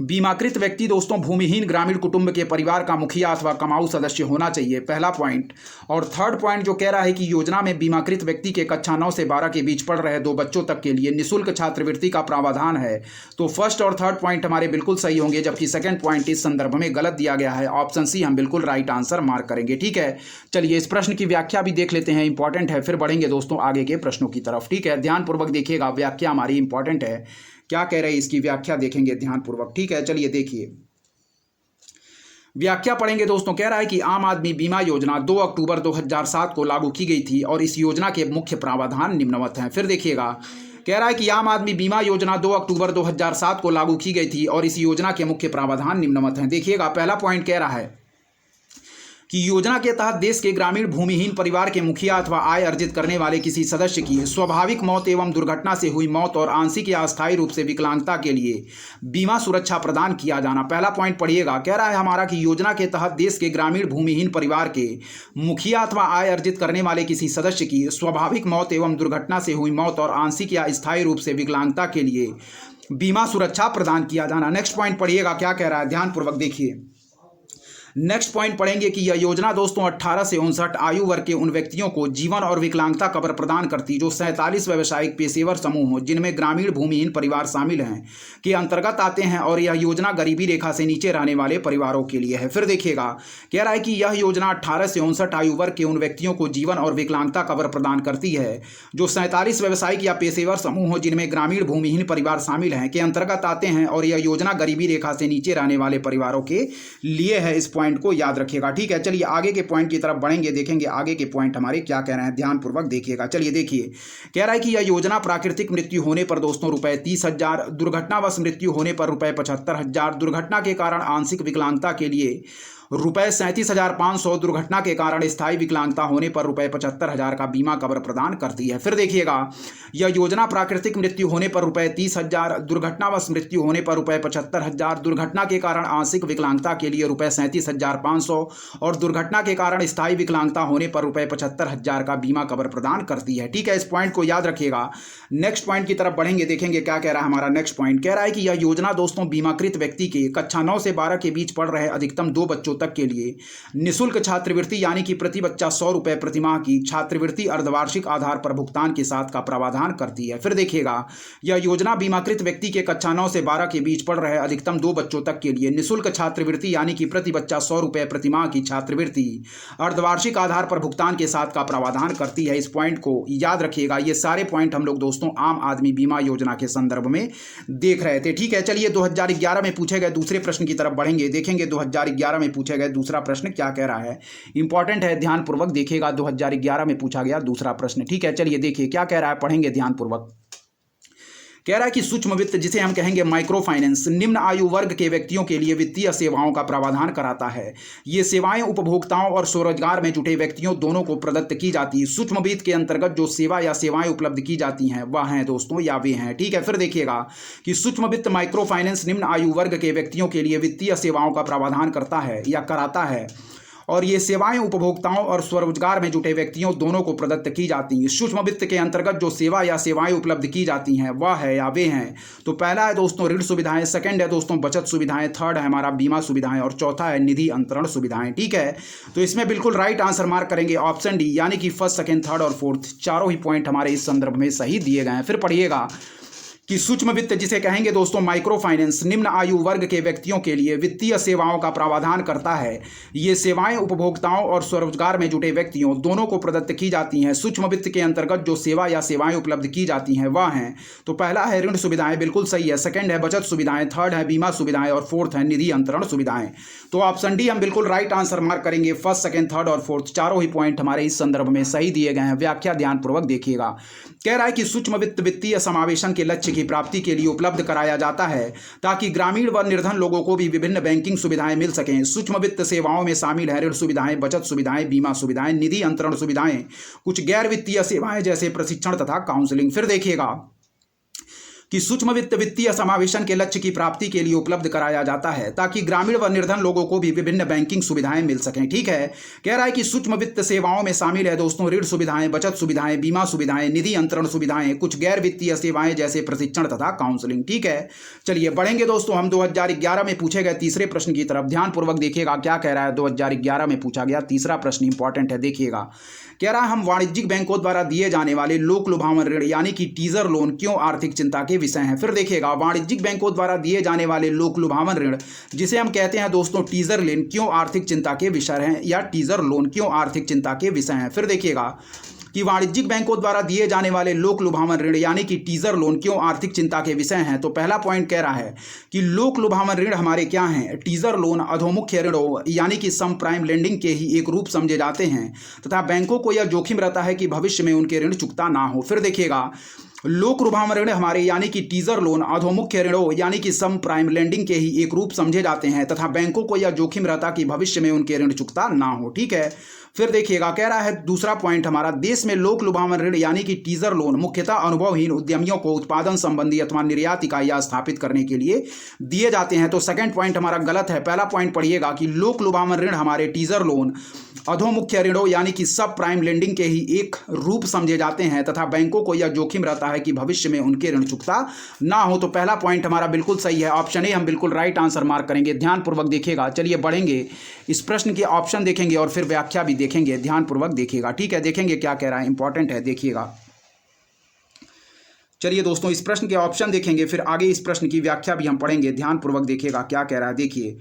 बीमाकृत व्यक्ति दोस्तों भूमिहीन ग्रामीण कुटुंब के परिवार का मुखिया अथवा कमाऊ सदस्य होना चाहिए, पहला पॉइंट। और थर्ड पॉइंट जो कह रहा है कि योजना में बीमाकृत व्यक्ति के कक्षा 9 से 12 के बीच पढ़ रहे 2 बच्चों तक के लिए निःशुल्क छात्रवृत्ति का प्रावधान है। तो फर्स्ट और थर्ड पॉइंट हमारे बिल्कुल सही होंगे, जबकि सेकंड पॉइंट इस संदर्भ में गलत दिया गया है। ऑप्शन सी हम बिल्कुल राइट आंसर मार्क करेंगे। ठीक है, चलिए इस प्रश्न की व्याख्या भी देख लेते हैं, इंपॉर्टेंट है। फिर बढ़ेंगे दोस्तों आगे के प्रश्नों की तरफ। ठीक है, ध्यानपूर्वक देखिएगा, व्याख्या हमारी इंपॉर्टेंट है। क्या कह रहे हैं इसकी व्याख्या देखेंगे ध्यानपूर्वक। ठीक है, चलिए देखिए व्याख्या पढ़ेंगे दोस्तों। कह रहा है कि आम आदमी बीमा योजना 2 अक्टूबर 2007 को लागू की गई थी और इस योजना के मुख्य प्रावधान निम्नवत हैं। फिर देखिएगा, कह रहा है कि आम आदमी बीमा योजना 2 अक्टूबर 2007 को लागू की गई थी और इस योजना के मुख्य प्रावधान निम्नवत हैं। देखिएगा, पहला पॉइंट कह रहा है कि योजना के तहत देश के ग्रामीण भूमिहीन परिवार के मुखिया अथवा आय अर्जित करने वाले किसी सदस्य की स्वाभाविक मौत एवं दुर्घटना से हुई मौत और आंशिक या अस्थायी रूप से विकलांगता के लिए बीमा सुरक्षा प्रदान किया जाना। पहला पॉइंट पढ़िएगा, कह रहा है हमारा कि योजना के तहत देश के ग्रामीण भूमिहीन परिवार के मुखिया अथवा आय अर्जित करने वाले किसी सदस्य की स्वाभाविक मौत एवं दुर्घटना से हुई मौत और आंशिक या अस्थायी रूप से विकलांगता के लिए बीमा सुरक्षा प्रदान किया जाना। नेक्स्ट पॉइंट पढ़िएगा, क्या कह रहा है, ध्यानपूर्वक देखिए। नेक्स्ट पॉइंट पढ़ेंगे कि यह योजना दोस्तों 18 से 59 आयु वर्ग के उन व्यक्तियों को जीवन और विकलांगता कवर प्रदान करती जो 47 व्यावसायिक पेशेवर समूह हों जिनमें ग्रामीण भूमिहीन परिवार शामिल हैं के अंतर्गत आते हैं, और यह योजना गरीबी रेखा से नीचे रहने वाले परिवारों के लिए है। फिर देखिएगा, कह रहा है कि यह योजना 18 से 59 आयु वर्ग के उन व्यक्तियों को जीवन और विकलांगता कवर प्रदान करती है जो 47 व्यावसायिक या पेशेवर समूह हों जिनमें ग्रामीण भूमिहीन परिवार शामिल हैं के अंतर्गत आते हैं, और यह योजना गरीबी रेखा से नीचे रहने वाले परिवारों के लिए है। इस पॉइंट पॉइंट को याद रखिएगा। ठीक है, चलिए आगे के पॉइंट की तरफ बढ़ेंगे, देखेंगे आगे के पॉइंट हमारे क्या कह रहे हैं, ध्यानपूर्वक देखिएगा। चलिए देखिए, कह रहा है कि यह योजना प्राकृतिक मृत्यु होने पर दोस्तों रुपए 30,000, दुर्घटनावश मृत्यु होने पर रुपए 75,000, दुर्घटना के कारण आंशिक विकलांगता के लिए रुपए 37,500, दुर्घटना के कारण स्थायी विकलांगता होने पर रुपए 75,000 का बीमा कवर प्रदान करती है। फिर देखिएगा, यह योजना प्राकृतिक मृत्यु होने पर रुपए 30,000, दुर्घटनावश मृत्यु होने पर रुपए 75,000, दुर्घटना के कारण आंशिक विकलांगता के लिए रुपए 37,500 और दुर्घटना के कारण स्थायी विकलांगता होने पर रुपए 75,000 का बीमा कवर प्रदान करती है। ठीक है, इस पॉइंट को याद रखिएगा। नेक्स्ट पॉइंट की तरफ बढ़ेंगे, देखेंगे क्या कह रहा है हमारा नेक्स्ट पॉइंट। कह रहा है कि यह योजना दोस्तों बीमाकृत व्यक्ति के कक्षा 9 से 12 के बीच पढ़ रहे अधिकतम 2 बच्चों तक के लिए निःशुल्क छात्रवृत्ति यानी कि प्रति बच्चा 100 रुपए प्रतिमाह की छात्रवृत्ति अर्धवार्षिक आधार पर भुगतान के साथ का प्रावधान करती है। फिर देखिएगा, यह योजना बीमाकृत व्यक्ति के कक्षा 9 से 12 के बीच पढ़ रहे अधिकतम 2 बच्चों तक के लिए निःशुल्क छात्रवृत्ति यानी कि प्रति बच्चा 100 रुपए प्रतिमाह की छात्रवृत्ति अर्धवार्षिक आधार पर भुगतान के साथ का प्रावधान करती है। इस पॉइंट को याद रखिएगा। ये सारे पॉइंट हम लोग दोस्तों आम आदमी बीमा योजना के संदर्भ में देख रहे थे। ठीक है, चलिए 2011 में पूछे गए दूसरे प्रश्न की तरफ बढ़ेंगे, देखेंगे 2011 में पूछे गए दूसरा प्रश्न क्या कह रहा है। इंपॉर्टेंट है, ध्यानपूर्वक देखिएगा। 2011 में पूछा गया दूसरा प्रश्न। ठीक है, चलिए देखिए क्या कह रहा है, पढ़ेंगे ध्यानपूर्वक। कह रहा है कि सूक्ष्म वित्त, जिसे हम कहेंगे माइक्रो फाइनेंस, निम्न आयु वर्ग के व्यक्तियों के लिए वित्तीय सेवाओं का प्रावधान कराता है। ये सेवाएं उपभोक्ताओं और स्वरोजगार में जुटे व्यक्तियों दोनों को प्रदत्त की जाती है। सूक्ष्म वित्त के अंतर्गत जो सेवा या सेवाएं उपलब्ध की जाती हैं वह हैं दोस्तों या वे हैं। ठीक है, फिर देखिएगा कि सूक्ष्म वित्त माइक्रो फाइनेंस निम्न आयु वर्ग के व्यक्तियों के लिए वित्तीय सेवाओं का प्रावधान करता है या कराता है, और ये सेवाएं उपभोक्ताओं और स्वरोजगार में जुटे व्यक्तियों दोनों को प्रदत्त की जाती हैं। सूक्ष्म वित्त के अंतर्गत जो सेवा या सेवाएं उपलब्ध की जाती हैं वह है या वे हैं। तो पहला है दोस्तों ऋण सुविधाएं, सेकंड है दोस्तों बचत सुविधाएं, थर्ड है हमारा बीमा सुविधाएं और चौथा है निधि अंतरण सुविधाएं। ठीक है, तो इसमें बिल्कुल राइट आंसर मार्क करेंगे ऑप्शन डी, यानी कि फर्स्ट, सेकंड, थर्ड और फोर्थ चारों ही पॉइंट हमारे इस संदर्भ में सही दिए गए हैं। फिर पढ़िएगा कि सूक्ष्म वित्त, जिसे कहेंगे दोस्तों माइक्रो फाइनेंस, निम्न आयु वर्ग के व्यक्तियों के लिए वित्तीय सेवाओं का प्रावधान करता है। ये सेवाएं उपभोक्ताओं और स्वरोजगार में जुटे व्यक्तियों दोनों को प्रदत्त की जाती हैं। सूक्ष्म वित्त के अंतर्गत जो सेवा या सेवाएं उपलब्ध की जाती हैं वह हैं, तो पहला है ऋण सुविधाएं, बिल्कुल सही है, सेकंड है बचत सुविधाएं, थर्ड है बीमा सुविधाएं और फोर्थ है निधि अंतरण सुविधाएं। तो ऑप्शन डी हम बिल्कुल राइट आंसर मार्क करेंगे। फर्स्ट, सेकंड, थर्ड और फोर्थ चारों ही पॉइंट हमारे इस संदर्भ में सही दिए गए हैं। व्याख्या ध्यानपूर्वक देखिएगा। कह रहा है कि सूक्ष्म वित्त वित्तीय समावेशन के लक्ष्य की प्राप्ति के लिए उपलब्ध कराया जाता है ताकि ग्रामीण व निर्धन लोगों को भी विभिन्न बैंकिंग सुविधाएं मिल सकें। सूक्ष्म वित्त सेवाओं में शामिल है ऋण सुविधाएं, बचत सुविधाएं, बीमा सुविधाएं, निधि अंतरण सुविधाएं, कुछ गैर वित्तीय सेवाएं जैसे प्रशिक्षण तथा काउंसलिंग। फिर देखिएगा कि सूक्ष्म वित्त वित्तीय समावेशन के लक्ष्य की प्राप्ति के लिए उपलब्ध कराया जाता है ताकि ग्रामीण व निर्धन लोगों को भी विभिन्न बैंकिंग सुविधाएं मिल सकें। ठीक है, कह रहा है कि सूक्ष्म वित्त सेवाओं में शामिल है दोस्तों ऋण सुविधाएं, बचत सुविधाएं, बीमा सुविधाएं, निधि अंतरण सुविधाएं, कुछ गैर वित्तीय सेवाएं जैसे प्रशिक्षण तथा काउंसलिंग। ठीक है, चलिए बढ़ेंगे दोस्तों हम 2011 में पूछे गए तीसरे प्रश्न की तरफ। ध्यानपूर्वक देखिएगा क्या कह रहा है। 2011 में पूछा गया तीसरा प्रश्न इंपॉर्टेंट है, देखिएगा। कह रहा है हम वाणिज्यिक बैंकों द्वारा दिए जाने वाले लोक लुभावन ऋण यानी कि टीजर लोन क्यों आर्थिक चिंता के विषय हैं। फिर देखिएगा, वाणिज्यिक बैंकों द्वारा दिए जाने वाले लोक लुभावन ऋण, जिसे हम कहते हैं दोस्तों टीजर लोन, क्यों आर्थिक चिंता के विषय हैं या टीजर लोन क्यों आर्थिक चिंता के विषय हैं। फिर देखिएगा कि वाणिज्यिक बैंकों द्वारा दिए जाने वाले लोक लुभावन ऋण यानी कि टीजर लोन क्यों आर्थिक चिंता के विषय हैं। तो पहला पॉइंट कह रहा है कि लोक लुभावन ऋण हमारे क्या हैं, टीजर लोन अधोमुख्य ऋणों यानी कि सम प्राइम लेंडिंग के ही एक रूप समझे जाते हैं तथा बैंकों को यह जोखिम रहता है कि भविष्य में उनके ऋण चुकता ना हो। फिर देखिएगा, लोक लुभावन ऋण हमारे यानी कि टीजर लोन अधोमुख्य ऋणों यानी कि सम प्राइम लेंडिंग के ही एक रूप समझे जाते हैं तथा बैंकों को यह जोखिम रहता कि भविष्य में उनके ऋण चुकता ना हो। ठीक है, फिर देखिएगा कह रहा है दूसरा पॉइंट हमारा, देश में लोक लुभावन ऋण यानी कि टीजर लोन मुख्यतः अनुभवहीन उद्यमियों को उत्पादन संबंधी अथवा निर्यात इकाइयां स्थापित करने के लिए दिए जाते हैं। तो सेकंड पॉइंट हमारा गलत है। पहला पॉइंट पढ़िएगा कि लोक लुभावन ऋण हमारे टीजर लोन अधोमुख्य ऋणों यानी कि सब प्राइम लेंडिंग के ही एक रूप समझे जाते हैं तथा बैंकों को यह जोखिम रहता है कि भविष्य में उनके ऋण चुकता ना हो। तो पहला पॉइंट हमारा बिल्कुल सही है, ऑप्शन ए हम बिल्कुल राइट आंसर मार्क करेंगे। ध्यानपूर्वक देखिएगा। चलिए बढ़ेंगे, इस प्रश्न के ऑप्शन देखेंगे और फिर व्याख्या भी देखेंगे। ध्यानपूर्वक देखिएगा। ठीक है, देखेंगे क्या कह रहा है, इंपॉर्टेंट है, देखिएगा। चलिए दोस्तों इस प्रश्न के ऑप्शन देखेंगे, फिर आगे इस प्रश्न की व्याख्या भी हम पढ़ेंगे। ध्यानपूर्वक देखिएगा क्या कह रहा है, देखिए।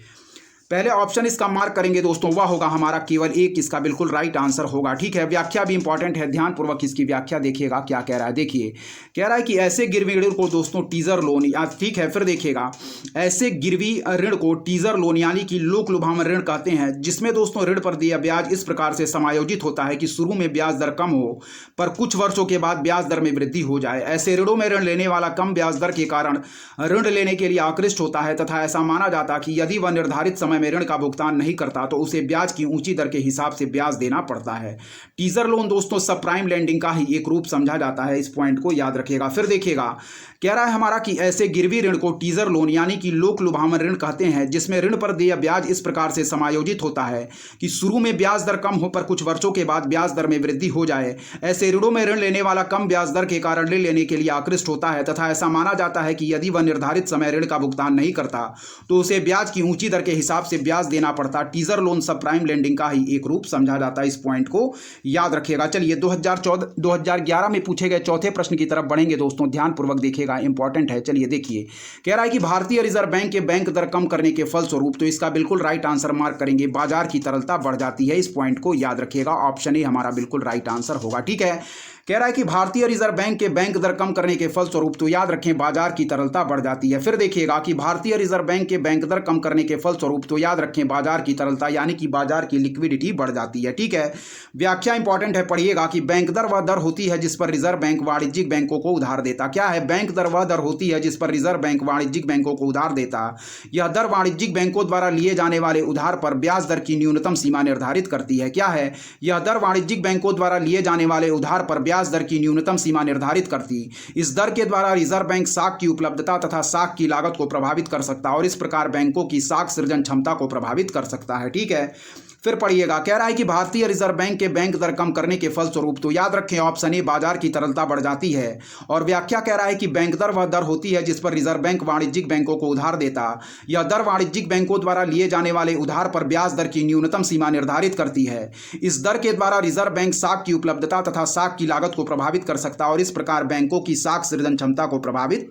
पहले ऑप्शन इसका मार्क करेंगे दोस्तों, वह होगा हमारा केवल एक, इसका बिल्कुल राइट आंसर होगा। ठीक है, व्याख्या भी इंपॉर्टेंट है, ध्यानपूर्वक इसकी व्याख्या देखिएगा क्या कह रहा है। देखिए, कह रहा है कि ऐसे गिरवी ऋण को दोस्तों टीजर लोन या ठीक है, फिर देखिएगा, ऐसे गिरवी ऋण को टीजर लोन यानी कि लोक लुभावन ऋण कहते हैं, जिसमें दोस्तों ऋण पर दिया ब्याज इस प्रकार से समायोजित होता है कि शुरू में ब्याज दर कम हो पर कुछ वर्षों के बाद ब्याज दर में वृद्धि हो जाए। ऐसे ऋणों में ऋण लेने वाला कम ब्याज दर के कारण ऋण लेने के लिए आकृष्ट होता है तथा ऐसा माना जाता कि यदि वह निर्धारित समय में ऋण का भुगतान नहीं करता तो उसे ब्याज की ऊंची दर के हिसाब से ब्याज देना पड़ता है। टीजर लोन दोस्तों सब प्राइम लेंडिंग का ही एक रूप समझा जाता है, इस पॉइंट को याद रखिएगा। फिर देखिएगा, कह रहा है हमारा कि ऐसे गिरवी ऋण को टीजर लोन यानी कि लोक लुभावन ऋण कहते हैं, जिसमें ऋण पर दिया ब्याज इस प्रकार से समायोजित होता है कि शुरू में ब्याज दर कम हो पर कुछ वर्षों के बाद ब्याज दर में वृद्धि हो जाए। ऐसे ऋणों में ऋण लेने वाला कम ब्याज दर के कारण ऋण लेने के लिए आकृष्ट होता है तथा ऐसा माना जाता है कि यदि वह निर्धारित समय ऋण का भुगतान नहीं करता तो उसे ब्याज की ऊंची दर के हिसाब से ब्याज देना पड़ता। टीजर लोन सब प्राइम लेंडिंग का ही एक रूप समझा जाता है, इस पॉइंट को याद रखिएगा। चलिए 2011 में पूछे गए चौथे प्रश्न की तरफ बढ़ेंगे दोस्तों, ध्यानपूर्वक देखिएगा, इंपॉर्टेंट है। चलिए देखिए, कह रहा है कि भारतीय रिजर्व बैंक के बैंक दर कम करने के फलस्वरूप, तो इसका बिल्कुल राइट आंसर मार्क करेंगे, बाजार की तरलता बढ़ जाती है। इस पॉइंट को याद रखिएगा, ऑप्शन ए हमारा बिल्कुल राइट आंसर होगा। ठीक है, कह रहा है कि भारतीय रिजर्व बैंक के बैंक दर कम करने के फलस्वरूप, तो याद रखें बाजार की तरलता बढ़ जाती है। फिर देखिएगा कि भारतीय रिजर्व बैंक के बैंक दर कम करने के फलस्वरूप, तो याद रखें बाजार की तरलता यानी कि बाजार की लिक्विडिटी बढ़ जाती है। ठीक है, व्याख्या इंपॉर्टेंट है, पढ़िएगा कि बैंक दर वह दर होती है जिस पर रिजर्व बैंक वाणिज्यिक बैंकों को उधार देता। क्या है? बैंक दर वह दर होती है जिस पर रिजर्व बैंक वाणिज्यिक बैंकों को उधार देता। यह दर वाणिज्यिक बैंकों द्वारा लिए जाने वाले उधार पर ब्याज दर की न्यूनतम सीमा निर्धारित करती है। क्या है? यह दर वाणिज्यिक बैंकों द्वारा लिए जाने वाले उधार पर ब्याज दर की न्यूनतम सीमा निर्धारित करती। इस दर के द्वारा रिजर्व बैंक साख की उपलब्धता तथा साख की लागत को प्रभावित कर सकता है और इस प्रकार बैंकों की साख सृजन क्षमता को प्रभावित कर सकता है। ठीक है, फिर पढ़िएगा, कह रहा है कि भारतीय रिजर्व बैंक के बैंक दर कम करने के फलस्वरूप, तो याद रखें ऑप्शन ए बाजार की तरलता बढ़ जाती है। और व्याख्या कह रहा है कि बैंक दर वह दर होती है जिस पर रिजर्व बैंक वाणिज्यिक बैंकों को उधार देता। यह दर वाणिज्यिक बैंकों द्वारा लिए जाने वाले उधार पर ब्याज दर की न्यूनतम सीमा निर्धारित करती है। इस दर के द्वारा रिजर्व बैंक साख की उपलब्धता तथा साख की लागत को प्रभावित कर सकता है और इस प्रकार बैंकों की साख सृजन क्षमता को प्रभावित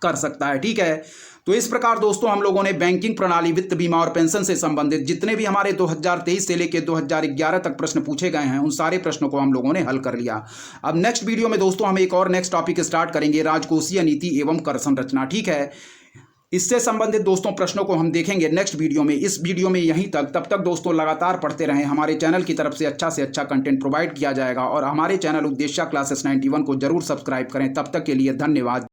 कर सकता है। ठीक है, तो इस प्रकार दोस्तों हम लोगों ने बैंकिंग प्रणाली, वित्त, बीमा और पेंशन से संबंधित जितने भी हमारे 2023 से लेकर 2011 तक प्रश्न पूछे गए हैं, उन सारे प्रश्नों को हम लोगों ने हल कर लिया। अब नेक्स्ट वीडियो में दोस्तों हम एक और नेक्स्ट टॉपिक स्टार्ट करेंगे, राजकोषीय नीति एवं कर संरचना। ठीक है, इससे संबंधित दोस्तों प्रश्नों को हम देखेंगे नेक्स्ट वीडियो में। इस वीडियो में यहीं तक, तब तक दोस्तों लगातार पढ़ते रहें, हमारे चैनल की तरफ से अच्छा कंटेंट प्रोवाइड किया जाएगा और हमारे चैनल उद्देश्य क्लासेस 91 को जरूर सब्सक्राइब करें। तब तक के लिए धन्यवाद।